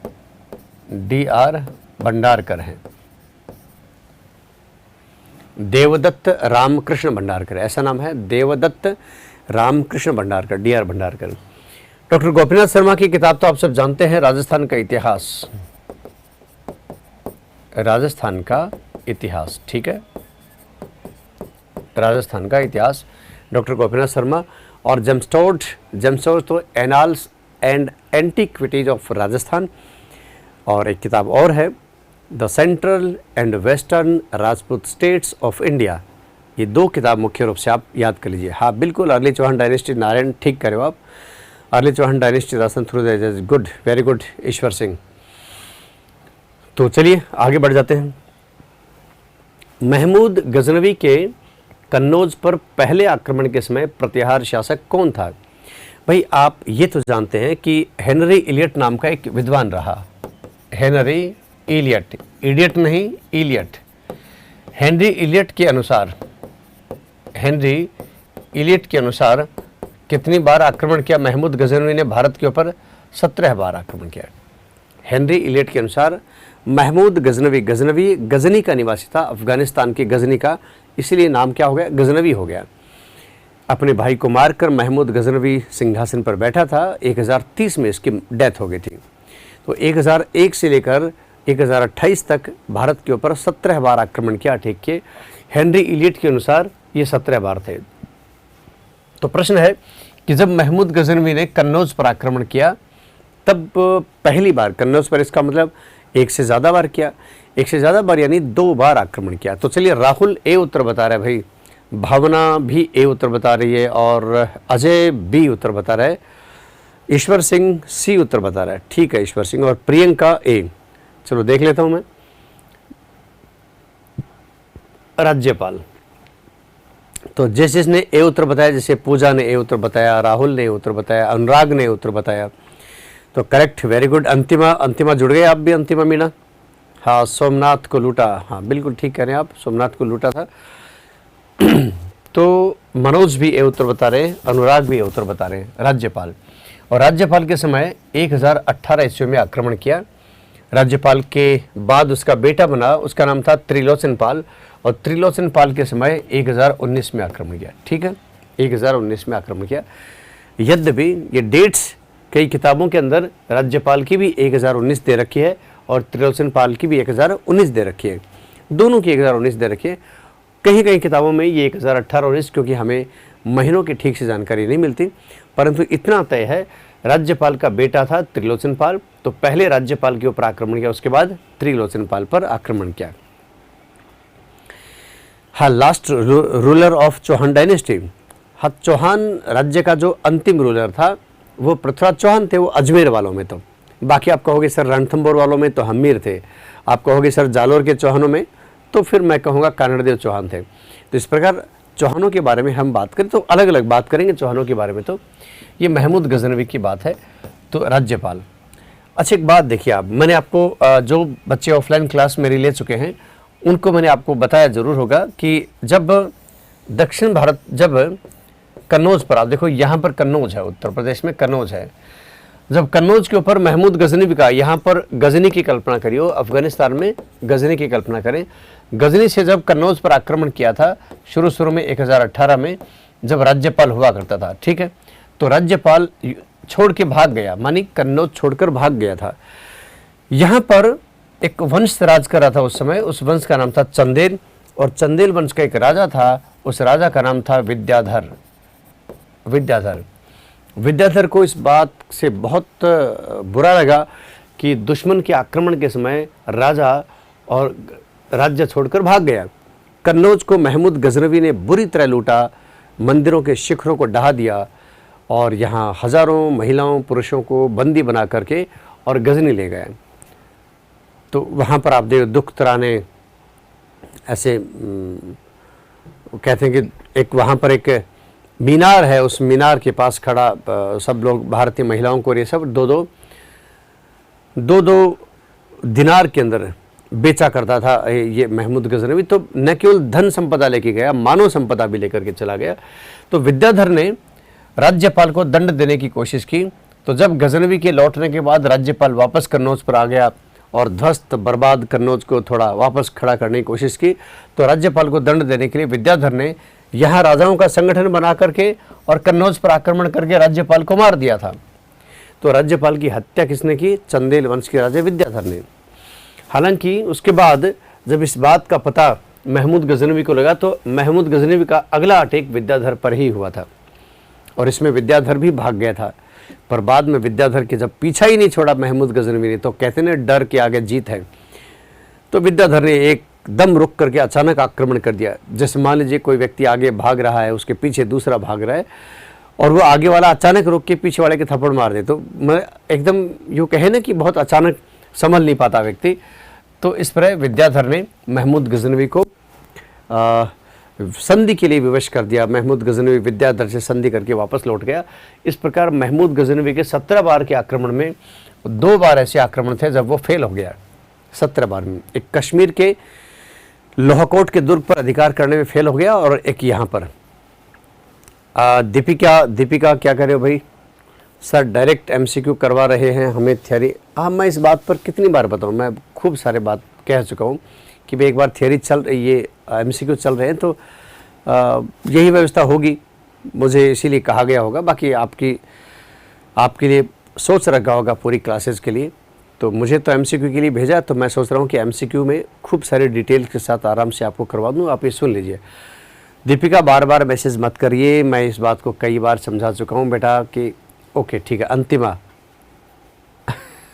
Speaker 1: D.R. भंडारकर हैं। देवदत्त रामकृष्ण भंडारकर, ऐसा नाम है, देवदत्त रामकृष्ण भंडारकर, D.R. भंडारकर। डॉक्टर गोपीनाथ शर्मा की किताब तो आप सब जानते हैं, राजस्थान का इतिहास, राजस्थान का इतिहास, ठीक है, राजस्थान का इतिहास, डॉक्टर गोपीनाथ शर्मा। और जेम्सटोड तो annals and antiquities of Rajasthan. और एक किताब और है, the central and western Rajput states of India. ये 2 किताब मुख्य रूप से आप याद कर लीजिए। हाँ बिल्कुल, अर्ली चौहान डायनेस्टी, नारायण ठीक करे हो आप, early Chauhan dynasty, Rajasthan through the ages, good very good Ishwar Singh. तो चलिए आगे बढ़ जाते हैं। महमूद गजनवी के कन्नौज पर पहले आक्रमण के समय प्रतिहार शासक कौन था? भाई आप ये तो जानते हैं कि हेनरी इलियट नाम का एक विद्वान रहा, हेनरी इलियट, इडियट नहीं इलियट। हेनरी इलियट के अनुसार कितनी बार आक्रमण किया महमूद गजनवी ने भारत के ऊपर? 17 बार आक्रमण किया। हेनरी इलियट के अनुसार महमूद गजनवी गजनी का निवासी था, अफगानिस्तान के गजनी का, इसीलिए नाम क्या हो गया? गजनवी हो गया। अपने भाई को मारकर महमूद गजनवी सिंहासन पर बैठा था। 1030 में इसकी डेथ हो गई थी। तो 1001 से लेकर 1028 तक भारत के ऊपर 17 बार आक्रमण किया। ठीक के हेनरी इलियट के अनुसार ये 17 बार थे। तो प्रश्न है कि जब महमूद गजनवी ने कन्नौज पर आक्रमण किया तब पहली बार कन्नौज पर, इसका मतलब एक से ज़्यादा बार किया, एक से ज़्यादा बार यानी 2 बार आक्रमण किया। तो चलिए राहुल ए उत्तर बता रहा है भाई, भावना भी ए उत्तर बता रही है और अजय बी उत्तर बता रहा है, ईश्वर सिंह सी उत्तर बता रहा है। ठीक है ईश्वर सिंह, और प्रियंका ए। चलो देख लेता हूं मैं। राज्यपाल, तो जिसने ए उत्तर बताया, जैसे पूजा ने ए उत्तर बताया, राहुल ने ए उत्तर बताया, अनुराग ने ए उत्तर बताया, तो करेक्ट, वेरी गुड। अंतिमा जुड़ गए आप भी, अंतिमा मीना। हाँ सोमनाथ को लूटा, हाँ बिल्कुल ठीक कह रहे हैं आप, सोमनाथ को लूटा था। तो मनोज भी ए उत्तर बता रहे हैं, अनुराग भी ए उत्तर बता रहे हैं। राज्यपाल, और राज्यपाल के समय 1018 ईस्वी में आक्रमण किया। राज्यपाल के बाद उसका बेटा बना, उसका नाम था त्रिलोचन पाल, और त्रिलोचन पाल के समय 1019 में आक्रमण किया। ठीक है 1019 में आक्रमण किया। यद्यपि ये डेट्स कई किताबों के अंदर राज्यपाल की भी 1019 दे रखी है और त्रिलोचन पाल की भी 1019 दे रखी है, दोनों की 1019 दे रखी है। कहीं किताबों में ये 1018-19, क्योंकि हमें महीनों की ठीक से जानकारी नहीं मिलती, परंतु इतना तय है राज्यपाल का बेटा था त्रिलोचन पाल, तो पहले राज्यपाल के ऊपर आक्रमण किया, उसके बाद त्रिलोचन पाल पर आक्रमण किया। हाँ last ruler of Chauhan dynasty, हाँ चौहान राज्य का जो अंतिम रूलर था वो पृथ्वीराज चौहान थे, वो अजमेर वालों में। तो बाकी आप कहोगे सर रणथंभौर वालों में तो हमीर थे, आप कहोगे सर जालोर के चौहानों में, तो फिर मैं कहूँगा कानड़देव चौहान थे। तो इस प्रकार चौहानों के बारे में हम बात करें तो अलग अलग बात करेंगे चौहानों के बारे में। तो ये महमूद गजनवी की बात है। तो राज्यपाल, अच्छा एक बात देखिए आप, मैंने आपको जो बच्चे ऑफलाइन क्लास मेरी ले चुके हैं उनको मैंने आपको बताया ज़रूर होगा कि जब दक्षिण भारत, जब कन्नौज पर, आप देखो यहाँ पर कन्नौज है, उत्तर प्रदेश में कन्नौज है, जब कन्नौज के ऊपर महमूद गजनी का, यहाँ पर गजनी की कल्पना करिए, अफगानिस्तान में गजनी की कल्पना करें। गजनी से जब कन्नौज पर आक्रमण किया था शुरू में 1018 में, जब राज्यपाल हुआ करता था, ठीक है। तो राज्यपाल छोड़ के भाग गया, मानी कन्नौज छोड़कर भाग गया था। यहाँ पर एक वंश राज कर रहा था उस समय, उस वंश का नाम था चंदेल, और चंदेल वंश का एक राजा था, उस राजा का नाम था विद्याधर। विद्याधर को इस बात से बहुत बुरा लगा कि दुश्मन के आक्रमण के समय राजा और राज्य छोड़कर भाग गया। कन्नौज को महमूद गजनवी ने बुरी तरह लूटा, मंदिरों के शिखरों को ढहा दिया और यहाँ हजारों महिलाओं पुरुषों को बंदी बना करके और गजनी ले गए। तो वहाँ पर आप देखो दुख तराने ऐसे कहते हैं कि एक वहाँ पर एक मीनार है, उस मीनार के पास खड़ा सब लोग भारतीय महिलाओं को ये सब दो दिनार के अंदर बेचा करता था ये महमूद गजनवी। तो न केवल धन संपदा लेके गया, मानव संपदा भी लेकर के चला गया। तो विद्याधर ने राज्यपाल को दंड देने की कोशिश की। तो जब गजनवी के लौटने के बाद राज्यपाल वापस कन्नौज पर आ गया और ध्वस्त बर्बाद कन्नौज को थोड़ा वापस खड़ा करने की कोशिश की, तो राज्यपाल को दंड देने के लिए विद्याधर ने यहाँ राजाओं का संगठन बना करके और कन्नौज पर आक्रमण करके राज्यपाल को मार दिया था। तो राज्यपाल की हत्या किसने की? चंदेल वंश के राजा विद्याधर ने। हालांकि उसके बाद जब इस बात का पता महमूद गजनवी को लगा, तो महमूद गजनवी का अगला अटैक विद्याधर पर ही हुआ था और इसमें विद्याधर भी भाग गया था। पर बाद में विद्याधर के जब पीछा ही नहीं छोड़ा महमूद गजनवी ने, तो कहते ने डर के आगे जीत है, तो विद्याधर ने एकदम रुक करके अचानक आक्रमण कर दिया। जैसे मान लीजिए कोई व्यक्ति आगे भाग रहा है, उसके पीछे दूसरा भाग रहा है और वो आगे वाला अचानक रुक के पीछे वाले के थप्पड़ मार दे, तो मैं एकदम यूँ कहे ना कि बहुत अचानक संभल नहीं पाता व्यक्ति। तो इस पर विद्याधर ने महमूद गजनवी को संधि के लिए विवश कर दिया। महमूद गजनवी विद्याधर से संधि करके वापस लौट गया। इस प्रकार महमूद गजनवी के 17 बार के आक्रमण में 2 बार ऐसे आक्रमण थे जब वो फेल हो गया। 17 बार में एक कश्मीर के लोहाकोट के दुर्ग पर अधिकार करने में फेल हो गया और एक यहाँ पर। दीपिका क्या कर रहे हो भाई? सर डायरेक्ट MCQ करवा रहे हैं हमें थियरी। हाँ, मैं इस बात पर कितनी बार बताऊँ, मैं खूब सारे बात कह चुका हूँ कि भाई एक बार थियरी ये MCQ चल रहे हैं तो यही व्यवस्था होगी, मुझे इसीलिए कहा गया होगा। बाकी आपके लिए सोच रखा होगा पूरी क्लासेस के लिए, तो मुझे तो MCQ के लिए भेजा, तो मैं सोच रहा हूँ कि MCQ में खूब सारे डिटेल के साथ आराम से आपको करवा दूँ। आप ये सुन लीजिए। दीपिका बार बार मैसेज मत करिए, मैं इस बात को कई बार समझा चुका हूँ बेटा कि ओके ठीक है अंतिमा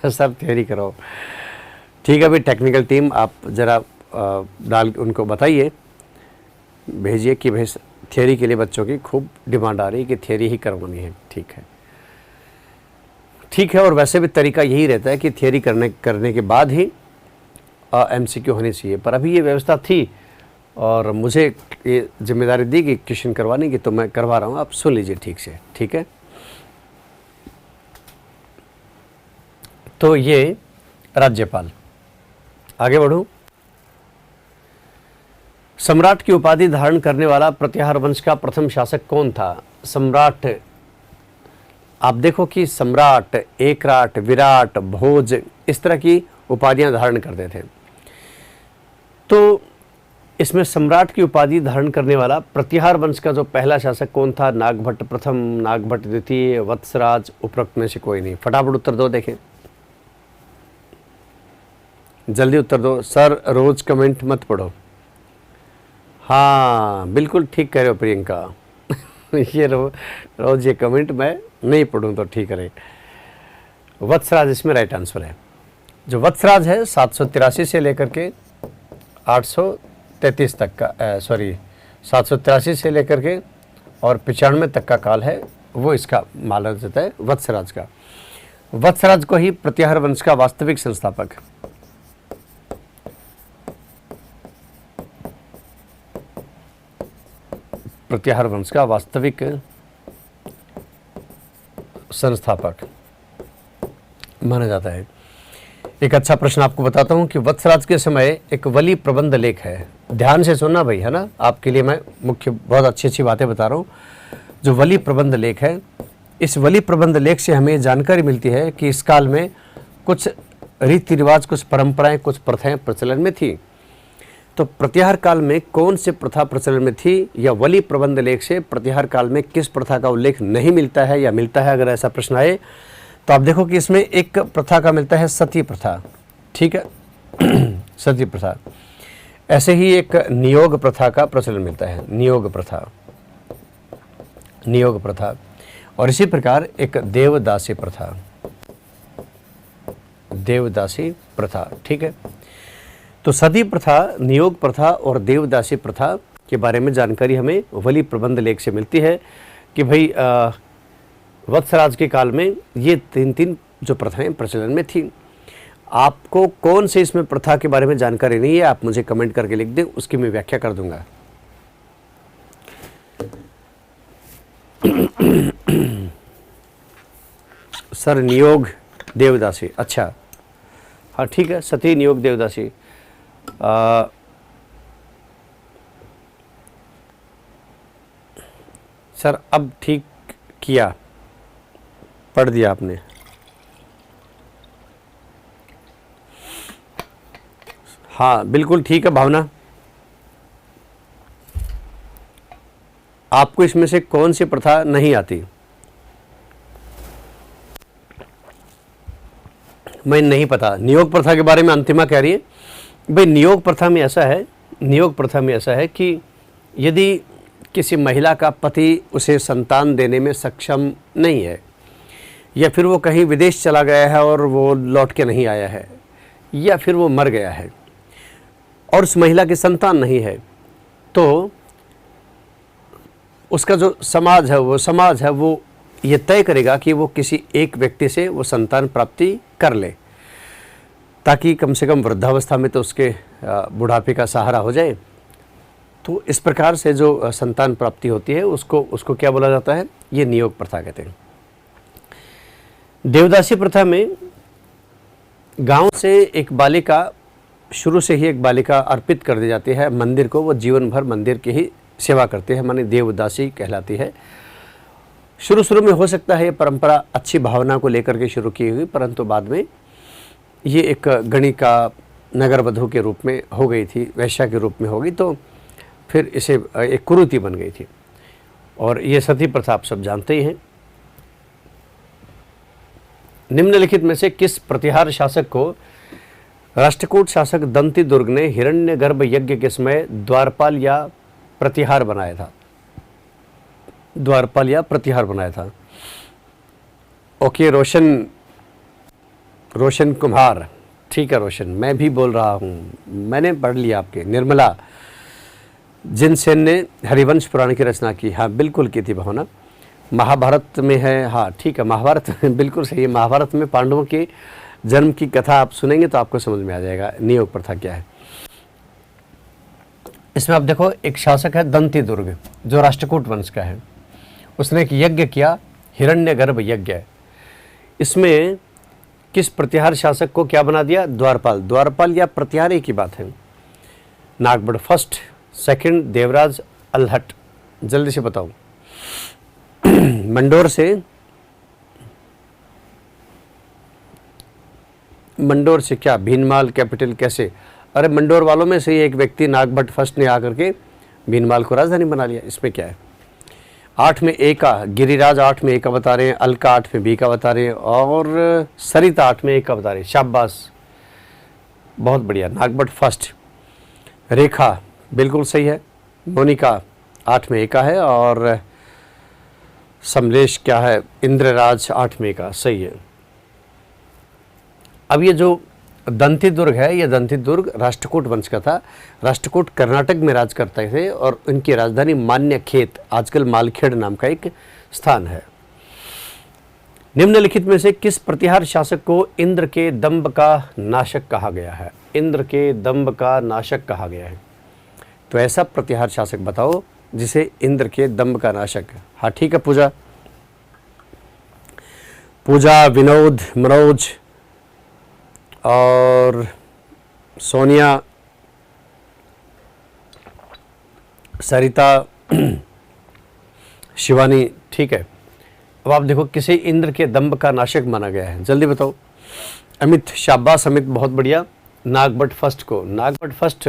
Speaker 1: सब थियरी करो। ठीक है भाई, टेक्निकल टीम आप ज़रा डाल उनको बताइए, भेजिए कि भाई थियरी के लिए बच्चों की खूब डिमांड आ रही है कि थियरी ही करवानी है। ठीक है। और वैसे भी तरीका यही रहता है कि थियरी करने के बाद ही MCQ होनी चाहिए, पर अभी ये व्यवस्था थी और मुझे ये जिम्मेदारी दी कि क्वेश्चन करवाने की, तो मैं करवा रहा हूँ। आप सुन लीजिए ठीक से, ठीक है। तो ये राज्यपाल, आगे बढ़ूं। सम्राट की उपाधि धारण करने वाला प्रतिहार वंश का प्रथम शासक कौन था? सम्राट, आप देखो कि सम्राट, एकराट, विराट, भोज, इस तरह की उपाधियां धारण करते थे। तो इसमें सम्राट की उपाधि धारण करने वाला प्रतिहार वंश का जो पहला शासक कौन था? नागभट्ट प्रथम, नागभट्ट द्वितीय, वत्सराज, उपरोक्त में से कोई नहीं। फटाफट उत्तर दो, देखें जल्दी उत्तर दो। सर रोज कमेंट मत पढ़ो। हाँ बिल्कुल ठीक कह रहे हो प्रियंका ये रोज ये कमेंट मैं नहीं पढ़ूँ तो ठीक है। वत्सराज इसमें राइट आंसर है। जो वत्सराज है 783 से लेकर के 833 तक का 783 से लेकर के और 95 तक का काल है, वो इसका माना जाता है वत्सराज का। वत्सराज को ही प्रतिहार वंश का वास्तविक संस्थापक, प्रतिहार वंश का वास्तविक संस्थापक माना जाता है। एक अच्छा प्रश्न आपको बताता हूं कि वत्सराज के समय एक वली प्रबंध लेख है, ध्यान से सुनना भाई, है ना, आपके लिए मैं मुख्य बहुत अच्छी बातें बता रहा हूं। जो वली प्रबंध लेख है, इस वली प्रबंध लेख से हमें जानकारी मिलती है कि इस काल में कुछ रीति रिवाज, कुछ परंपराएं, कुछ प्रथाएं प्रचलन में थी। तो प्रत्याहार काल में कौन से प्रथा प्रचलन में थी, या वली प्रबंध लेख से प्रत्याहार काल में किस प्रथा का उल्लेख नहीं मिलता है या मिलता है? अगर ऐसा प्रश्न आए तो आप देखो कि इसमें एक प्रथा का मिलता है सती प्रथा, ठीक है सती प्रथा। ऐसे ही एक नियोग प्रथा का प्रचलन मिलता है, नियोग प्रथा, नियोग प्रथा। और इसी प्रकार एक देवदासी प्रथा, देवदासी प्रथा, ठीक है। तो सती प्रथा, नियोग प्रथा और देवदासी प्रथा के बारे में जानकारी हमें वली प्रबंध लेख से मिलती है कि भाई वत्सराज के काल में ये तीन जो प्रथाएं प्रचलन में थी। आपको कौन से इसमें प्रथा के बारे में जानकारी नहीं है, आप मुझे कमेंट करके लिख दें, उसकी मैं व्याख्या कर दूंगा। सर नियोग देवदासी, अच्छा हाँ ठीक है, सती नियोग देवदासी। सर अब ठीक किया, पढ़ दिया आपने। हाँ बिल्कुल ठीक है भावना। आपको इसमें से कौन सी प्रथा नहीं आती? मैं नहीं पता। नियोग प्रथा के बारे में अंतिमा कह रही है भाई, नियोग प्रथा में ऐसा है, नियोग प्रथा में ऐसा है कि यदि किसी महिला का पति उसे संतान देने में सक्षम नहीं है, या फिर वो कहीं विदेश चला गया है और वो लौट के नहीं आया है, या फिर वो मर गया है और उस महिला की संतान नहीं है, तो उसका जो समाज है वो ये तय करेगा कि वो किसी एक व्यक्ति से वो संतान प्राप्ति कर ले, ताकि कम से कम वृद्धावस्था में तो उसके बुढ़ापे का सहारा हो जाए। तो इस प्रकार से जो संतान प्राप्ति होती है उसको क्या बोला जाता है? ये नियोग प्रथा कहते हैं। देवदासी प्रथा में गांव से एक बालिका, शुरू से ही एक बालिका अर्पित कर दी जाती है मंदिर को, वो जीवन भर मंदिर की ही सेवा करती है, माने देवदासी कहलाती है। शुरू में हो सकता है ये परंपरा अच्छी भावना को लेकर के शुरू की हुई, परंतु बाद में ये एक गणिका, नगर वधू के रूप में हो गई थी, वैश्या के रूप में हो गई, तो फिर इसे एक कुरीति बन गई थी। और ये सती प्रथा आप सब जानते ही हैं। निम्नलिखित में से किस प्रतिहार शासक को राष्ट्रकूट शासक दंती दुर्ग ने हिरण्यगर्भ यज्ञ के समय द्वारपाल या प्रतिहार बनाया था? द्वारपाल या प्रतिहार बनाया था। ओके रोशन कुमार, ठीक है रोशन, मैं भी बोल रहा हूँ, मैंने पढ़ लिया आपके। निर्मला, जिनसेन ने हरिवंश पुराण की रचना की, हाँ बिल्कुल की थी भावना। महाभारत में है, हाँ ठीक है, महाभारत बिल्कुल सही है। महाभारत में पांडवों के जन्म की कथा आप सुनेंगे तो आपको समझ में आ जाएगा नियोग प्रथा क्या है। इसमें आप देखो, एक शासक है दंती दुर्ग जो राष्ट्रकूट वंश का है, उसने एक यज्ञ किया, हिरण्यगर्भ यज्ञ। इसमें किस प्रतिहार शासक को क्या बना दिया? द्वारपाल। द्वारपाल या प्रतिहार की बात है। नागबड़ फर्स्ट, सेकंड देवराज अलहट, जल्दी से बताओ। मंडोर से क्या भीनमाल कैपिटल कैसे? अरे मंडोर वालों में से एक व्यक्ति नागभट्ट फर्स्ट ने आकर के भीनमाल को राजधानी बना लिया। इसमें क्या है? 8 में ए का, गिरिराज 8 में ए का बता रहे हैं, अलका 8 में बी का बता रहे हैं, और सरिता 8 में ए का बता रहे हैं। शाबाश, बहुत बढ़िया, नागभट्ट फर्स्ट। रेखा बिल्कुल सही है। मोनिका 8 में ए का है, और समलेश क्या है? इंद्रराज 8 में ए का, सही है। अब ये जो दंती दुर्ग है, ये दंती दुर्ग राष्ट्रकूट वंश का था। राष्ट्रकूट कर्नाटक में राज करते थे और उनकी राजधानी मान्यखेत, आजकल मालखेड़ नाम का एक स्थान है। निम्नलिखित में से किस प्रतिहार शासक को इंद्र के दंभ का नाशक कहा गया है? इंद्र के दंभ का नाशक कहा गया है, तो ऐसा प्रतिहार शासक बताओ जिसे इंद्र के दंभ का नाशक। हाँ ठीक है पूजा, विनोद, मनोज और सोनिया, सरिता, शिवानी, ठीक है। अब आप देखो किसे इंद्र के दंभ का नाशक माना गया है, जल्दी बताओ। अमित, शाबाश अमित, बहुत बढ़िया। नागभट्ट फर्स्ट को। नागभट्ट फर्स्ट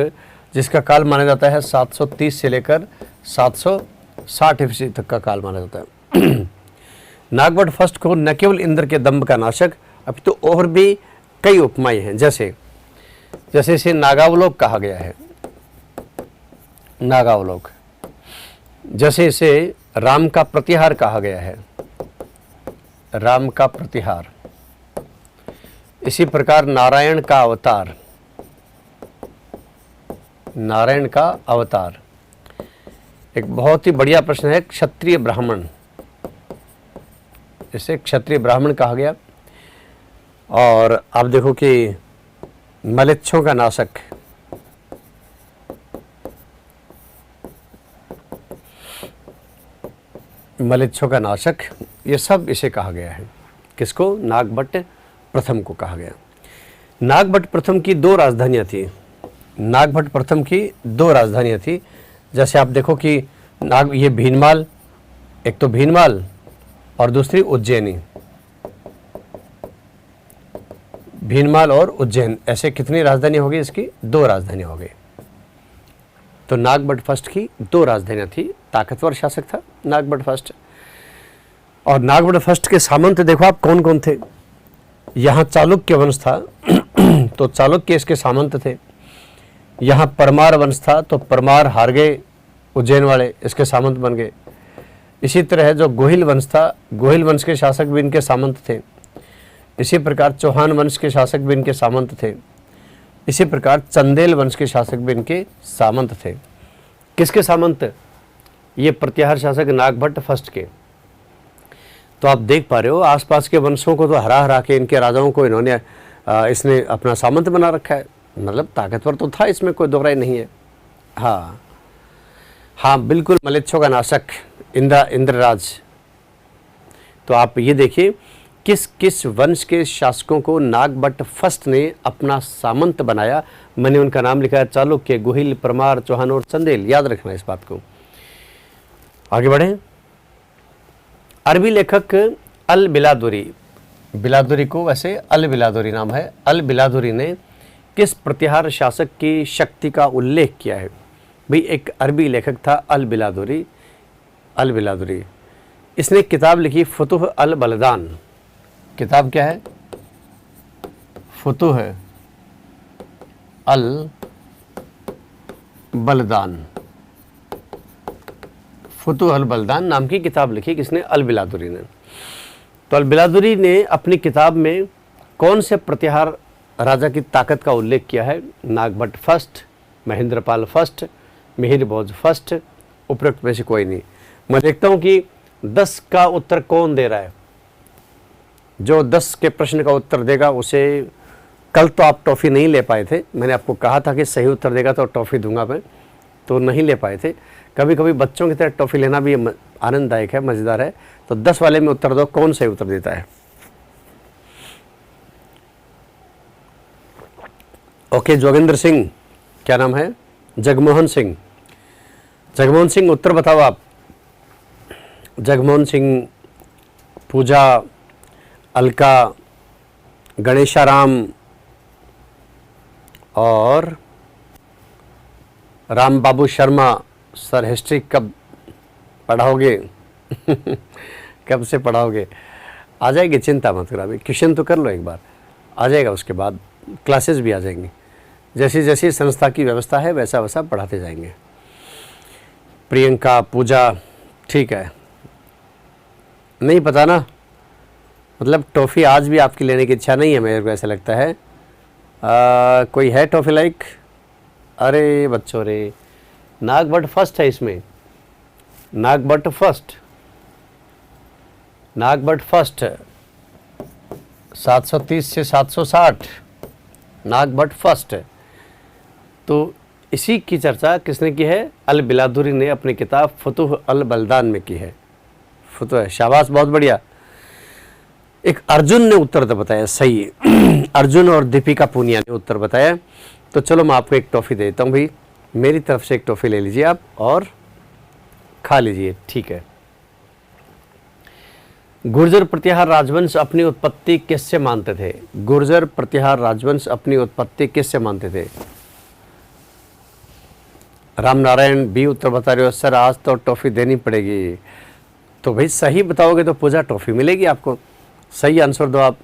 Speaker 1: जिसका काल माना जाता है 730 से लेकर 760 ईस्वी तक का काल माना जाता है। नागभट्ट फर्स्ट को न केवल इंद्र के दंभ का नाशक अपितु तो और भी कई उपमाएं हैं, जैसे जैसे इसे नागावलोक कहा गया है, नागावलोक, जैसे इसे राम का प्रतिहार कहा गया है, राम का प्रतिहार, इसी प्रकार नारायण का अवतार, नारायण का अवतार। एक बहुत ही बढ़िया प्रश्न है, क्षत्रिय ब्राह्मण, इसे क्षत्रिय ब्राह्मण कहा गया। और आप देखो कि मलेच्छों का नाशक, मलेच्छों का नाशक, ये सब इसे कहा गया है। किसको? नागभट्ट प्रथम को कहा गया। नागभट्ट प्रथम की दो राजधानियां थी, नागभट्ट प्रथम की दो राजधानियां थी। जैसे आप देखो कि ये भीनमाल, एक तो भीनमाल और दूसरी उज्जैनी, भीनमाल और उज्जैन, ऐसे कितनी राजधानी हो गई इसकी? दो राजधानी हो गई। तो नागभट्ट फर्स्ट की दो राजधानियां थी, ताकतवर शासक था नागभट्ट फर्स्ट। और नागभट्ट फर्स्ट के सामंत देखो आप कौन कौन थे। यहाँ चालुक्य वंश था तो चालुक्य इसके सामंत थे। यहाँ परमार वंश था तो परमार हार गए, उज्जैन वाले इसके सामंत बन गए। इसी तरह जो गोहिल वंश था, गोहिल वंश के शासक भी इनके सामंत थे। इसी प्रकार चौहान वंश के शासक भी इनके सामंत थे। इसी प्रकार चंदेल वंश के शासक भी इनके सामंत थे। किसके सामंत? ये प्रतिहार शासक नागभट्ट फर्स्ट के। तो आप देख पा रहे हो आसपास के वंशों को तो हरा हरा के इनके राजाओं को इन्होंने इसने अपना सामंत बना रखा है। मतलब ताकतवर तो था, इसमें कोई दोहराई नहीं है। हाँ हाँ बिल्कुल, मलेच्छों का नाशक इंद्रराज। तो आप ये देखिए किस किस वंश के शासकों को नागभट्ट फर्स्ट ने अपना सामंत बनाया। मैंने उनका नाम लिखा है चालुक्य, गोहिल, परमार, चौहान और चंदेल। याद रखना इस बात को। आगे बढ़ें। अरबी लेखक अल बिलादुरी, बिलादुरी को वैसे अल बिलादुरी नाम है, अल बिलादुरी ने किस प्रतिहार शासक की शक्ति का उल्लेख किया है? भाई एक अरबी लेखक था अल बिलादुरी, अल बिलादुरी। इसने किताब लिखी फुतुह अल बलदान। किताब क्या है? फुतुह अल बलदान, फुतुह अल बलदान नाम की किताब लिखी। किसने? अल बिलादुरी ने। तो अल बिलादुरी ने अपनी किताब में कौन से प्रतिहार राजा की ताकत का उल्लेख किया है? नागभट्ट फर्स्ट, महेंद्रपाल फर्स्ट, मिहिर भोज फर्स्ट, उपरोक्त में से कोई नहीं। मैं देखता हूं कि 10 का उत्तर कौन दे रहा है। जो 10 के प्रश्न का उत्तर देगा उसे, कल तो आप टॉफ़ी नहीं ले पाए थे, मैंने आपको कहा था कि सही उत्तर देगा तो टॉफ़ी दूंगा मैं, तो नहीं ले पाए थे। कभी कभी बच्चों की तरह टॉफ़ी लेना भी आनंददायक है, मज़ेदार है। तो 10 वाले में उत्तर दो, कौन सही उत्तर देता है। ओके, जोगिंदर सिंह, क्या नाम है? जगमोहन सिंह। जगमोहन सिंह उत्तर बताओ आप। जगमोहन सिंह, पूजा, अलका, गणेशाराम और राम बाबू शर्मा। सर हिस्ट्री कब पढ़ाओगे? कब से पढ़ाओगे? आ जाएगी, चिंता मत करो। अभी क्वेश्चन तो कर लो एक बार, आ जाएगा। उसके बाद क्लासेस भी आ जाएंगी। जैसी जैसी संस्था की व्यवस्था है वैसा वैसा पढ़ाते जाएंगे। प्रियंका, पूजा, ठीक है। नहीं पता ना, मतलब टॉफ़ी आज भी आपकी लेने की इच्छा नहीं है, मेरे को ऐसा लगता है। कोई है टॉफ़ी लाइक? अरे बच्चों रे, नागभट्ट फर्स्ट है इसमें, नागभट्ट फर्स्ट, नागभट्ट फर्स्ट 730 से 760, नागभट्ट फर्स्ट। तो इसी की चर्चा किसने की है? अल बिलादुरी ने अपनी किताब फुतुह अल बलदान में की है। फुतुह, शाबाश, बहुत बढ़िया। एक अर्जुन ने उत्तर तो बताया सही, अर्जुन और दीपिका पूनिया ने उत्तर बताया। तो चलो मैं आपको एक टॉफ़ी देता हूँ भाई, मेरी तरफ से एक टॉफ़ी ले लीजिए आप और खा लीजिए, ठीक है। गुर्जर प्रतिहार राजवंश अपनी उत्पत्ति किससे मानते थे? गुर्जर प्रतिहार राजवंश अपनी उत्पत्ति किससे मानते थे? राम नारायण बी उत्तर बता रहे हो, सर आज तो टॉफ़ी देनी पड़ेगी। तो भाई सही बताओगे तो पूजा टॉफ़ी मिलेगी आपको। सही आंसर दो आप।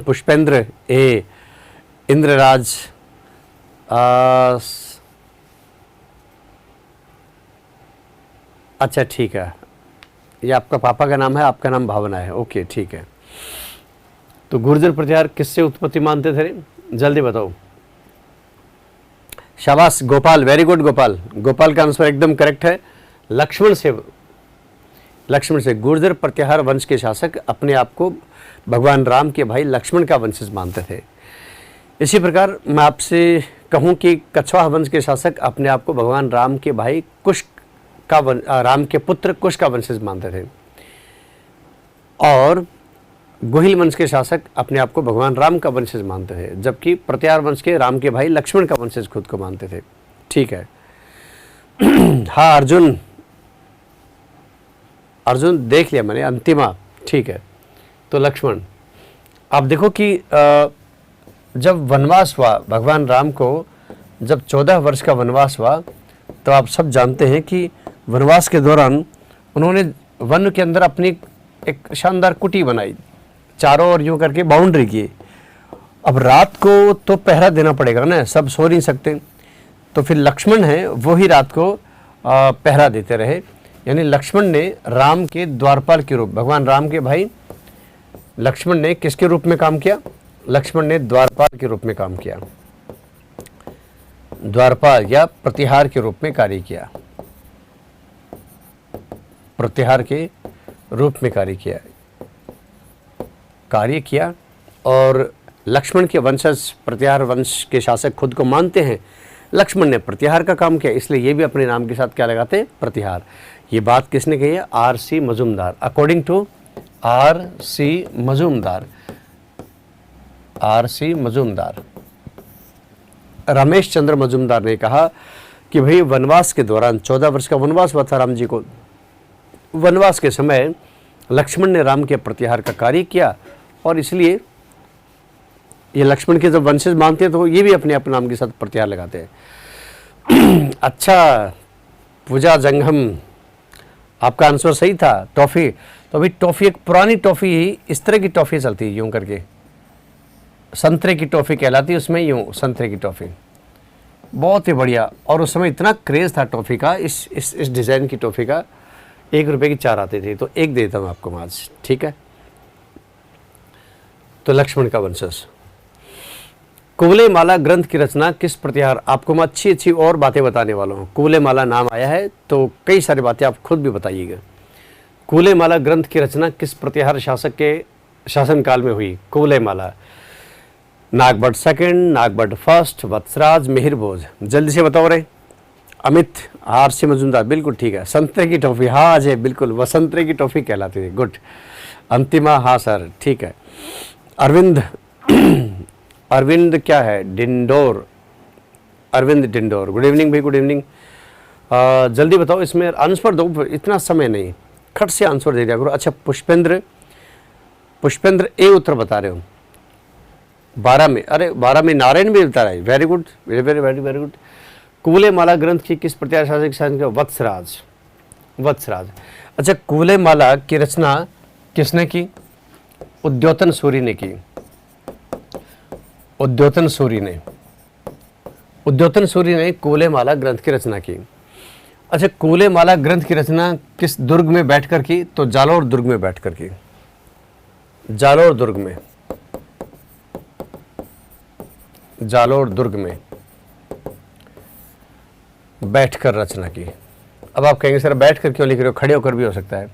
Speaker 1: पुष्पेंद्र ए, इंद्रराज, अच्छा ठीक है, ये आपका पापा का नाम है, आपका नाम भावना है, ओके ठीक है। तो गुर्जर प्रतिहार किससे उत्पत्ति मानते थे? जल्दी बताओ। शाबाश गोपाल, वेरी गुड गोपाल। गोपाल का आंसर एकदम करेक्ट है, लक्ष्मण से। लक्ष्मण से गुर्जर प्रतिहार वंश के शासक अपने आप को भगवान राम के भाई लक्ष्मण का वंशज मानते थे। इसी प्रकार मैं आपसे कहूं कि कछवाहा वंश के शासक अपने आप को भगवान राम के भाई कुश का राम के पुत्र कुश का वंशज मानते थे। और गोहिल वंश के शासक अपने आप को भगवान राम का वंशज मानते थे, जबकि प्रतिहार वंश के राम के भाई लक्ष्मण का वंशज खुद को मानते थे। ठीक है। हाँ अर्जुन, अर्जुन देख लिया मैंने, अंतिमा, ठीक है। तो लक्ष्मण, आप देखो कि जब वनवास हुआ भगवान राम को, जब 14 वर्ष का वनवास हुआ, तो आप सब जानते हैं कि वनवास के दौरान उन्होंने वन के अंदर अपनी एक शानदार कुटी बनाई, चारों ओर यूँ करके बाउंड्री की। अब रात को तो पहरा देना पड़ेगा ना, सब सो नहीं सकते, तो फिर लक्ष्मण है वो ही रात को पहरा देते रहे। यानी लक्ष्मण ने राम के द्वारपाल के रूप, भगवान राम के भाई लक्ष्मण ने किसके रूप में काम किया? लक्ष्मण ने द्वारपाल के रूप में काम किया, द्वारपाल या प्रतिहार के रूप में कार्य किया, प्रतिहार के रूप में कार्य किया। और लक्ष्मण के वंशज प्रतिहार वंश के शासक खुद को मानते हैं, लक्ष्मण ने प्रतिहार का काम किया, इसलिए ये भी अपने नाम के साथ क्या लगाते हैं? प्रतिहार। ये बात किसने कही है? R.C. Majumdar, according to R.C. Majumdar. R.C. Majumdar, Ramesh Chandra Majumdar ने कहा कि भाई वनवास के दौरान 14 वर्ष का वनवास हुआ था राम जी को। वनवास के समय लक्ष्मण ने राम के प्रतिहार का कार्य किया, और इसलिए ये लक्ष्मण के जब वंशज मानते हैं तो ये भी अपने अपने नाम के साथ प्रतिहार लगाते हैं। अच्छा पूजा जंगम, आपका आंसर सही था, टॉफ़ी। तो अभी टॉफ़ी एक पुरानी टॉफ़ी ही, इस तरह की टॉफ़ी चलती है यूँ करके, संतरे की टॉफ़ी कहलाती है, उसमें यूँ संतरे की टॉफ़ी, बहुत ही बढ़िया। और उस समय इतना क्रेज़ था टॉफ़ी का, इस डिज़ाइन की टॉफ़ी का, 1 रुपये की 4 आती थी, तो एक देता हूँ आपको आज, ठीक है। तो लक्ष्मण का वंशज। कुवलय माला ग्रंथ की रचना किस प्रतिहार, आपको मैं अच्छी अच्छी और बातें बताने वाला हूँ। कुवलय माला नाम आया है तो कई सारी बातें आप खुद भी बताइएगा। कुवलय माला ग्रंथ की रचना किस प्रतिहार शासक के शासनकाल में हुई? कुवलय माला, नागभट्ट सेकंड, नागभट्ट फर्स्ट, वत्सराज, मिहिर भोज। जल्दी से बताओ रे। अमित, R.C. मजूमदार, बिल्कुल ठीक है। संतरे की टॉफ़ी, हाँ अजय बिल्कुल, वह संतरे की टॉफ़ी कहलाती है, गुड। अंतिमा, हाँ सर ठीक है। अरविंद, अरविंद क्या है? डिंडोर, अरविंद डिंडोर, गुड इवनिंग भाई, गुड इवनिंग। जल्दी बताओ, इसमें आंसर दो, इतना समय नहीं, खट से आंसर दे दिया करो। अच्छा पुष्पेंद्र, पुष्पेंद्र ए उत्तर बता रहे हो। 12 में, अरे 12 में नारायण भी बता रहा है, very good, very very very very good. Kuvalayamala ग्रंथ की किस प्रतिहार शासक शासन का? वत्सराज, वत्सराज। अच्छा कुवलय माला की रचना किसने की? उद्योतन सूरी ने की, उद्योतन सूरी ने, उद्योतन सूरी ने कुवलय माला ग्रंथ की रचना की। अच्छा कुवलय माला ग्रंथ की रचना किस दुर्ग में बैठकर की? तो जालोर दुर्ग में बैठकर की, जालोर दुर्ग में, जालोर दुर्ग में बैठकर रचना की। अब आप कहेंगे सर बैठकर क्यों लिख रहे हो, खड़े होकर भी हो सकता है।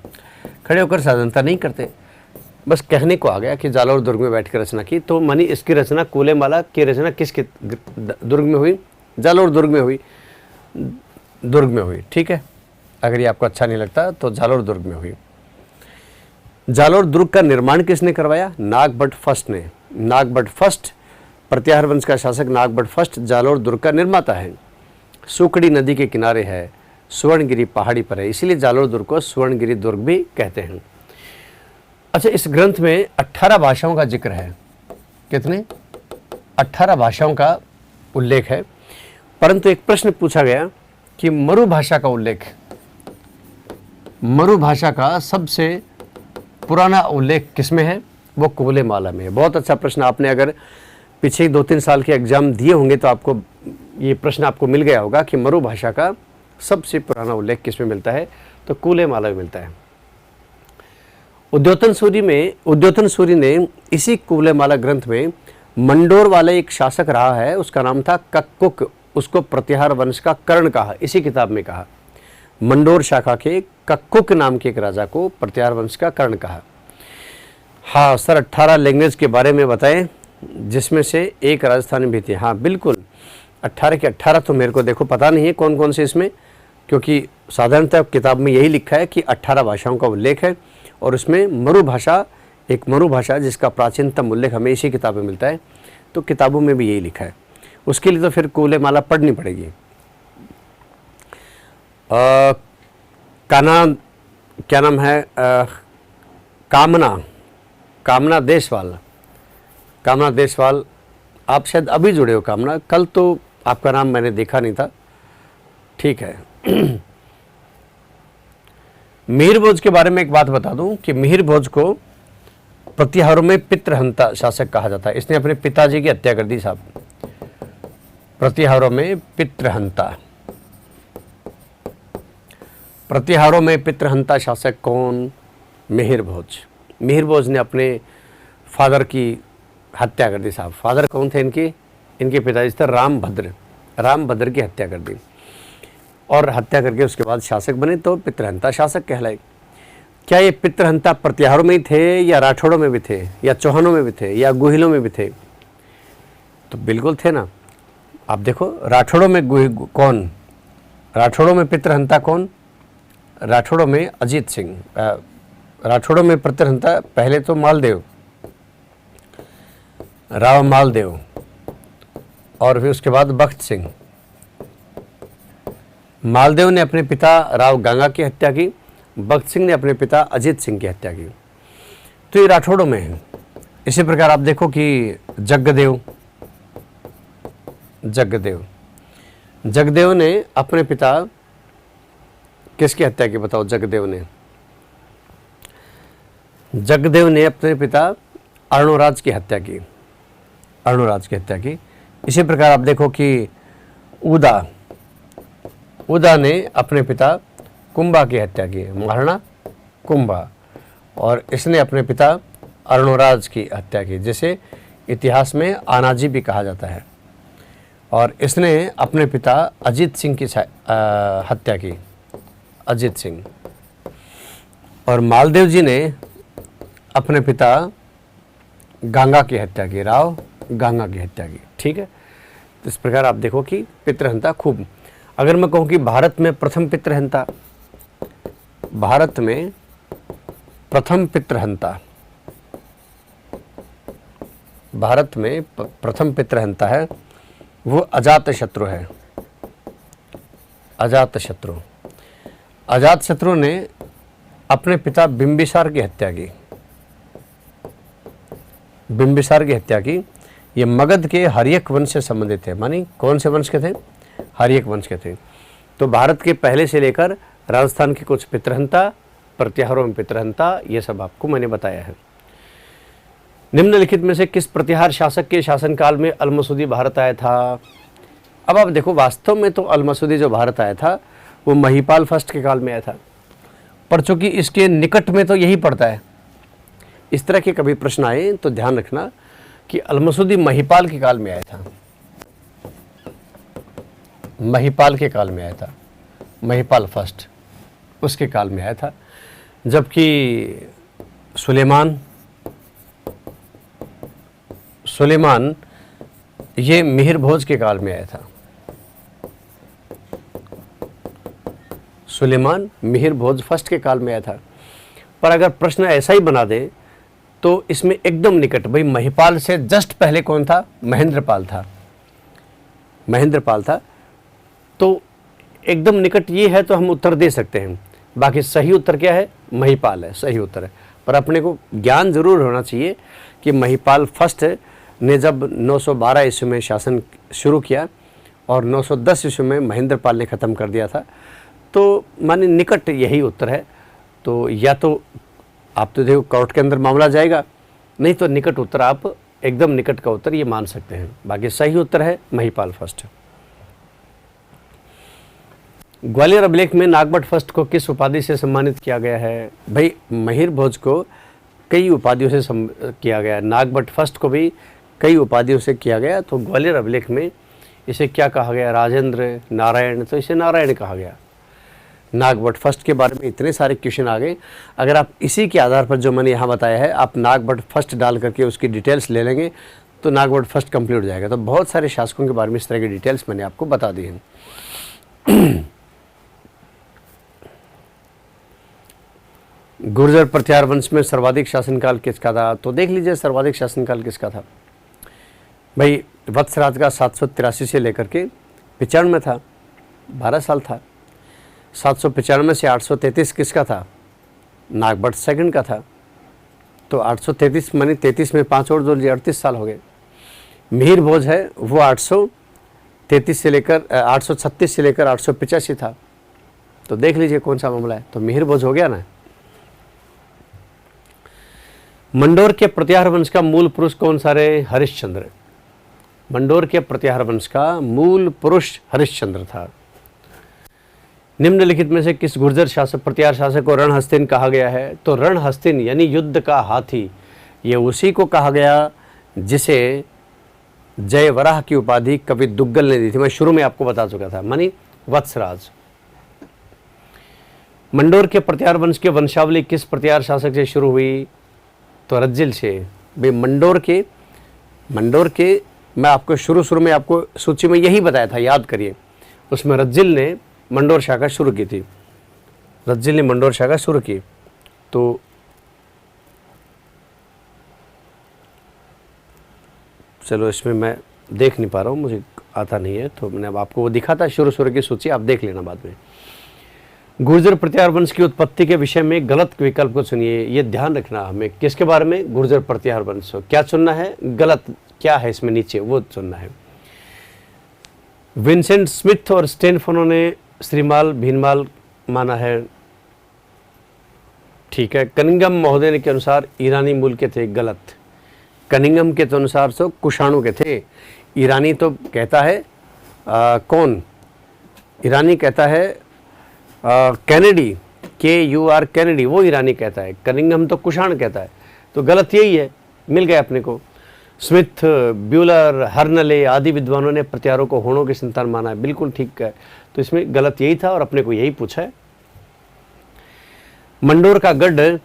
Speaker 1: खड़े होकर साधारणता नहीं करते, बस कहने को आ गया कि जालोर दुर्ग में बैठकर रचना की, तो मानी इसकी रचना कुवलय माला की रचना किसके दुर्ग में हुई? जालोर दुर्ग में हुई, दुर्ग में हुई, ठीक है। अगर ये आपको अच्छा नहीं लगता तो जालोर दुर्ग में हुई। जालोर दुर्ग का निर्माण किसने करवाया? नागभट्ट फर्स्ट ने। नागभट्ट फर्स्ट, प्रतिहार वंश का शासक नागभट्ट फर्स्ट जालोर दुर्ग का निर्माता है। सुकड़ी नदी के किनारे है, सुवर्णगिरी पहाड़ी पर है, इसीलिए जालोर दुर्ग को सुवर्णगिरी दुर्ग भी कहते हैं। अच्छा इस ग्रंथ में 18 भाषाओं का जिक्र है। कितने? 18 भाषाओं का उल्लेख है। परंतु एक प्रश्न पूछा गया कि मरु भाषा का उल्लेख, मरु भाषा का सबसे पुराना उल्लेख किसमें है? वो कुवलेमाला में है। बहुत अच्छा प्रश्न। आपने अगर पीछे 2-3 साल के एग्जाम दिए होंगे तो आपको ये प्रश्न आपको मिल गया होगा कि मरु भाषा का सबसे पुराना उल्लेख किसमें मिलता है? तो कुवलेमाला में मिलता है। उद्योतन सूरी ने इसी कुवलेमाला ग्रंथ में मंडोर वाले एक शासक रहा है, उसका नाम था कक्कुक, उसको प्रतिहार वंश का कर्ण कहा। इसी किताब में कहा, मंडोर शाखा के कक्कुक नाम के एक राजा को प्रतिहार वंश का कर्ण कहा। हाँ सर, 18 लैंग्वेज के बारे में बताएं जिसमें से एक राजस्थानी भी थी। हाँ बिल्कुल, 18 के 18 तो मेरे को देखो पता नहीं है कौन कौन से इसमें, क्योंकि साधारणतः किताब में यही लिखा है कि 18 भाषाओं का उल्लेख है और उसमें मरु भाषा, एक मरु भाषा जिसका प्राचीनतम उल्लेख हमें इसी किताब में मिलता है। तो किताबों में भी यही लिखा है। उसके लिए तो फिर कुवलेमाला पढ़नी पड़ेगी। क्या नाम है? कामना देशवाल, आप शायद अभी जुड़े हो कामना, कल तो आपका नाम मैंने देखा नहीं था। ठीक है। मिहिर भोज के बारे में एक बात बता दूं कि मिहिर भोज को प्रतिहारों में पितृहंता शासक कहा जाता है। इसने अपने पिताजी की हत्या कर दी साहब। प्रतिहारों में पितृहंता शासक कौन? मिहिर भोज ने अपने फादर की हत्या कर दी साहब। फादर कौन थे इनके पिताजी थे रामभद्र की हत्या कर दी और हत्या करके उसके बाद शासक बने, तो पितृहंता शासक कहलाए। क्या ये पितृहंता प्रतिहारों में ही थे या राठौड़ों में भी थे या चौहानों में भी थे या गुहिलों में भी थे? तो बिल्कुल थे ना। आप देखो राठौड़ों में कौन? राठौड़ों में पितृहंता कौन? राठौड़ों में अजीत सिंह। राठौड़ों में पितृहंता पहले तो राव मालदेव और फिर उसके बाद बख्त सिंह। मालदेव ने अपने पिता राव गांगा की हत्या की, बख्त सिंह ने अपने पिता अजीत सिंह की हत्या की। तो ये राठौड़ों में है। इसी प्रकार आप देखो कि जगदेव ने अपने पिता किसकी हत्या की बताओ? जगदेव ने अपने पिता अर्णोराज की हत्या की। इसी प्रकार आप देखो कि उदा ने अपने पिता कुंभा की हत्या की, महाराणा कुंभा, और इसने अपने पिता अर्णोराज की हत्या की, जिसे इतिहास में आनाजी भी कहा जाता है। और इसने अपने पिता अजीत सिंह की हत्या की, अजीत सिंह। और मालदेव जी ने अपने पिता गांगा की हत्या की, राव गांगा की हत्या की। ठीक है। तो इस प्रकार आप देखो कि पितृहंता खूब। अगर मैं कहूँ कि भारत में प्रथम पितृहंता है वो अजातशत्रु है। अजातशत्रु ने अपने पिता बिंबिसार की हत्या की। ये मगध के हर्यक वंश से संबंधित थे। मानी कौन से वंश के थे? हर्यक वंश के थे। तो भारत के पहले से लेकर राजस्थान के कुछ पितृहंता, प्रतिहारों में पितृहंता, ये सब आपको मैंने बताया है। निम्नलिखित में से किस प्रतिहार शासक के शासनकाल में अल-मसूदी भारत आया था? अब आप देखो, वास्तव में तो अल-मसूदी जो भारत आया था वो महिपाल फर्स्ट के काल में आया था, पर चूंकि इसके निकट में तो यही पड़ता है। इस तरह के कभी प्रश्न आए तो ध्यान रखना कि अल-मसूदी महिपाल के काल में आया था। महिपाल फर्स्ट उसके काल में आया था, जबकि सुलेमान ये मिहिर भोज के काल में आया था। सुलेमान मिहिर भोज फर्स्ट के काल में आया था। पर अगर प्रश्न ऐसा ही बना दे तो इसमें एकदम निकट, भाई महिपाल से जस्ट पहले कौन था? महेंद्रपाल था। तो एकदम निकट ये है तो हम उत्तर दे सकते हैं। बाकी सही उत्तर क्या है? महिपाल है, सही उत्तर है। पर अपने को ज्ञान जरूर होना चाहिए कि महिपाल फर्स्ट ने जब 912 ईस्वी में शासन शुरू किया और 910 ईस्वी में महेंद्र पाल ने ख़त्म कर दिया था। तो माने निकट यही उत्तर है। तो या तो आप तो देखो कोर्ट के अंदर मामला जाएगा, नहीं तो निकट उत्तर आप एकदम निकट का उत्तर ये मान सकते हैं। बाकी सही उत्तर है महिपाल फर्स्ट। ग्वालियर अभिलेख में नागभट्ट फर्स्ट को किस उपाधि से सम्मानित किया गया है? भाई महिर भोज को कई उपाधियों से किया गया है, नागभट्ट फर्स्ट को भी कई उपाधियों से किया गया। तो ग्वालियर अभिलेख में इसे क्या कहा गया? राजेंद्र, नारायण, तो इसे नारायण कहा गया। नागभट्ट फर्स्ट के बारे में इतने सारे क्वेश्चन आ गए। अगर आप इसी के आधार पर जो मैंने यहाँ बताया है, आप नागभट्ट फर्स्ट डाल करके उसकी डिटेल्स ले लेंगे तो नागभट्ट फर्स्ट कंप्लीट हो जाएगा। तो बहुत सारे शासकों के बारे में इस तरह की डिटेल्स मैंने आपको बता दी हैं। गुर्जर प्रतिहार वंश में सर्वाधिक शासनकाल किसका था? तो देख लीजिए सर्वाधिक शासनकाल किसका था। भाई वत्सराज का 783 से लेकर के 95 में था, 12 साल था। 795 से 833 किसका था? नागभट्ट सेकंड का था। तो 833 मानी 33 में 5 और जोड़ लीजिए, 38 साल हो गए। मिहिर भोज है वो 833 से लेकर 836 से लेकर 885 था। तो देख लीजिए कौन सा मामला है। तो मिहिर भोज हो गया ना। मंडोर के प्रतिहार वंश का मूल पुरुष कौन सा रहे? हरिश्चंद्र। मंडोर के प्रतिहार वंश का मूल पुरुष हरिश्चंद्र था। निम्नलिखित में से किस गुर्जर शासक प्रतिहार शासक को रणहस्तिन कहा गया है? तो रणहस्तिन यानी युद्ध का हाथी, ये उसी को कहा गया जिसे जयवराह की उपाधि कवि दुग्गल ने दी थी। मैं शुरू में आपको बता चुका था, मानी वत्सराज। मंडोर के प्रतिहार वंश की वंशावली किस प्रतिहार शासक से शुरू हुई? तो रज्जिल से। भाई मंडोर के मैं आपको शुरू में आपको सूची में यही बताया था, याद करिए। उसमें रज्जिल ने मंडोर शाखा शुरू की थी। रज्जिल ने मंडोर शाखा शुरू की। तो चलो इसमें मैं देख नहीं पा रहा हूँ, मुझे आता नहीं है, तो मैंने अब आपको वो दिखा था शुरू की सूची, आप देख लेना बाद में। गुर्जर प्रतिहार वंश की उत्पत्ति के विषय में गलत विकल्प को चुनिए। ये ध्यान रखना हमें, किसके बारे में? गुर्जर प्रतिहार वंश। क्या चुनना है? गलत क्या है इसमें नीचे वो चुनना है। विंसेंट स्मिथ और स्टेनफोनो ने श्रीमाल भीनमाल माना है, ठीक है। कनिंघम महोदय के अनुसार ईरानी मूल के थे, गलत। कनिंघम के अनुसार तो कुषाणु के थे। ईरानी तो कहता है कौन? ईरानी कहता है कैनेडी, KUR कैनेडी, वो ईरानी कहता है। कनिंघम तो कुषाण कहता है। तो गलत यही है, मिल गया अपने को। स्मिथ, ब्यूलर, हर्नले आदि विद्वानों ने प्रतिहारों को होणों की संतान माना है, बिल्कुल ठीक है। तो इसमें गलत यही था और अपने को यही पूछा है। मंडोर का गढ़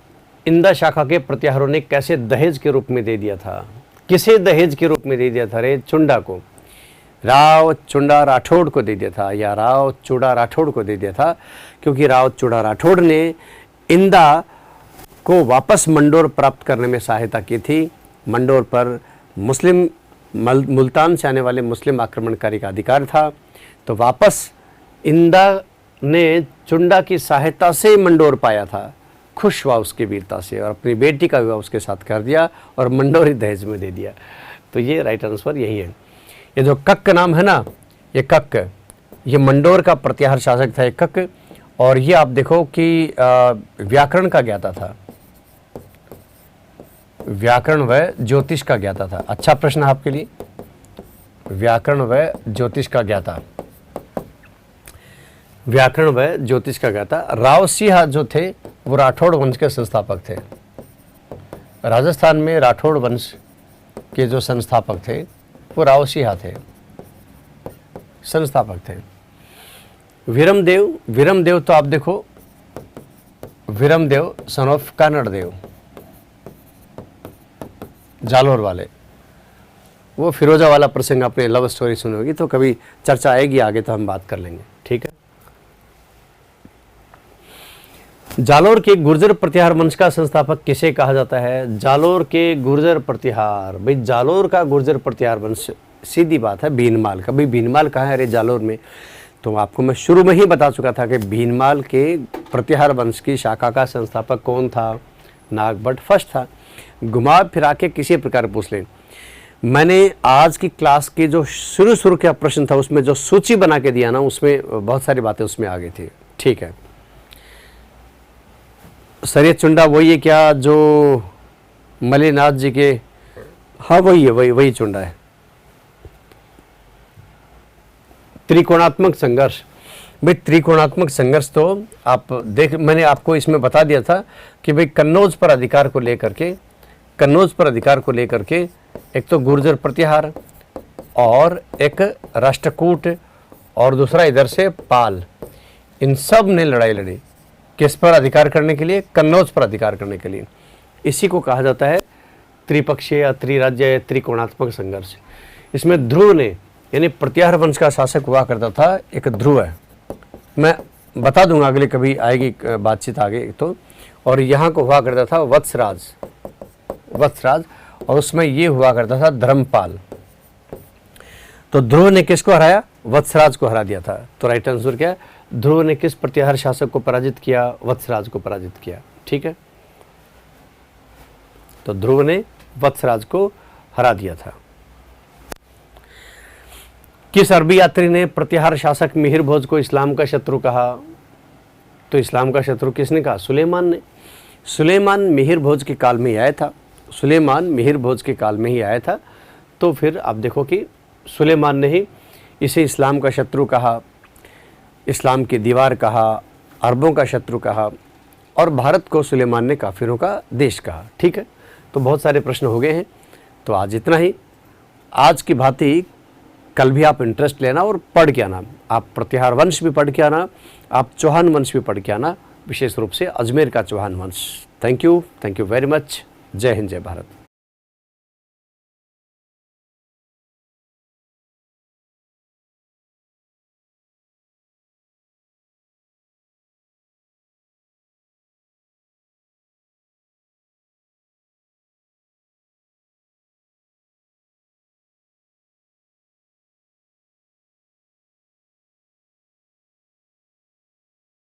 Speaker 1: इंदा शाखा के प्रतिहारों ने कैसे दहेज के रूप में दे दिया था? किसे दहेज के रूप में दे दिया था? रे चुंडा को, राव चुंडा राठौड़ को दे दिया था, या राव चुड़ा राठौड़ को दे दिया था, क्योंकि राव चुड़ा राठौड़ ने इंदा को वापस मंडोर प्राप्त करने में सहायता की थी। मंडोर पर मुस्लिम मुल्तान से आने वाले मुस्लिम आक्रमणकारी का अधिकार था। तो वापस इंदा ने चुंडा की सहायता से मंडोर पाया था, खुश हुआ उसकी वीरता से और अपनी बेटी का विवाह उसके साथ कर दिया और मंडोर ही दहेज में दे दिया। तो ये राइट आंसर यही है। ये जो कक्क नाम है ना, ये कक्क, ये मंडोर का प्रतिहार शासक था, ये कक्क। और ये आप देखो कि व्याकरण का ज्ञाता था, व्याकरण व ज्योतिष का ज्ञाता था। अच्छा प्रश्न आपके लिए, व्याकरण व ज्योतिष का ज्ञाता, व्याकरण व ज्योतिष का ज्ञाता। राव सिंह जो थे वो राठौड़ वंश के संस्थापक थे। राजस्थान में राठौड़ वंश के जो संस्थापक थे वो राव सिंह थे, संस्थापक थे। वीरमदेव तो आप देखो, वीरमदेव सन ऑफ कानड़ देव, जालोर वाले, वो फिरोजा वाला प्रसंग आपने लव स्टोरी सुनी होगी, तो कभी चर्चा आएगी आगे तो हम बात कर लेंगे, ठीक है। जालोर के गुर्जर प्रतिहार वंश का संस्थापक किसे कहा जाता है? जालोर के गुर्जर प्रतिहार, भाई जालोर का गुर्जर प्रतिहार वंश, सीधी बात है भीनमाल का। भाई भीनमाल कहाँ है? अरे जालोर में। तो आपको मैं शुरू में ही बता चुका था कि भीनमाल के प्रतिहार वंश की शाखा का संस्थापक कौन था? नागभट्ट फर्स्ट था। घुमा फिरा के किसी प्रकार पूछ लें। मैंने आज की क्लास के जो शुरू का प्रश्न था उसमें जो सूची बना के दिया ना, उसमें बहुत सारी बातें उसमें आ गई थी। ठीक है, सरियत चुंडा वही है क्या जो मलिनाथ जी के? हाँ वही है, वही चुंडा है। त्रिकोणात्मक संघर्ष, भाई त्रिकोणात्मक संघर्ष तो आप देख, मैंने आपको इसमें बता दिया था कि भाई कन्नौज पर अधिकार को लेकर के एक तो गुर्जर प्रतिहार और एक राष्ट्रकूट और दूसरा इधर से पाल, इन सब ने लड़ाई लड़ी किस पर अधिकार करने के लिए? कन्नौज पर अधिकार करने के लिए। इसी को कहा जाता है त्रिपक्षीय या त्रिराज्य या त्रिकोणात्मक संघर्ष। इसमें ध्रुव ने, यानी प्रतिहार वंश का शासक हुआ करता था, एक ध्रुव है, मैं बता दूंगा अगले कभी आएगी बातचीत आगे तो। और यहाँ को हुआ करता था वत्सराज, और उसमें ये हुआ करता था धर्मपाल। तो ध्रुव ने किसको हराया? वत्सराज को हरा दिया था। तो राइट आंसर क्या है? ध्रुव ने किस प्रतिहार शासक को पराजित किया? वत्सराज को पराजित किया। ठीक है, तो ध्रुव ने वत्सराज को हरा दिया था। किस अरबी यात्री ने प्रतिहार शासक मिहिर भोज को इस्लाम का शत्रु कहा? तो इस्लाम का शत्रु किसने कहा? सुलेमान ने। सुलेमान मिहिर भोज के काल में ही आया था। तो फिर आप देखो कि सुलेमान ने ही इसे इस्लाम का शत्रु कहा, इस्लाम की दीवार कहा, अरबों का शत्रु कहा, और भारत को सुलेमान ने काफिरों का देश कहा। ठीक है, तो बहुत सारे प्रश्न हो गए हैं। तो आज इतना ही। आज की भांति कल भी आप इंटरेस्ट लेना और पढ़ के आना। आप प्रतिहार वंश भी पढ़ के आना, आप चौहान वंश भी पढ़ के आना, विशेष रूप से अजमेर का चौहान वंश। Thank you very much. जय हिंद, जय भारत।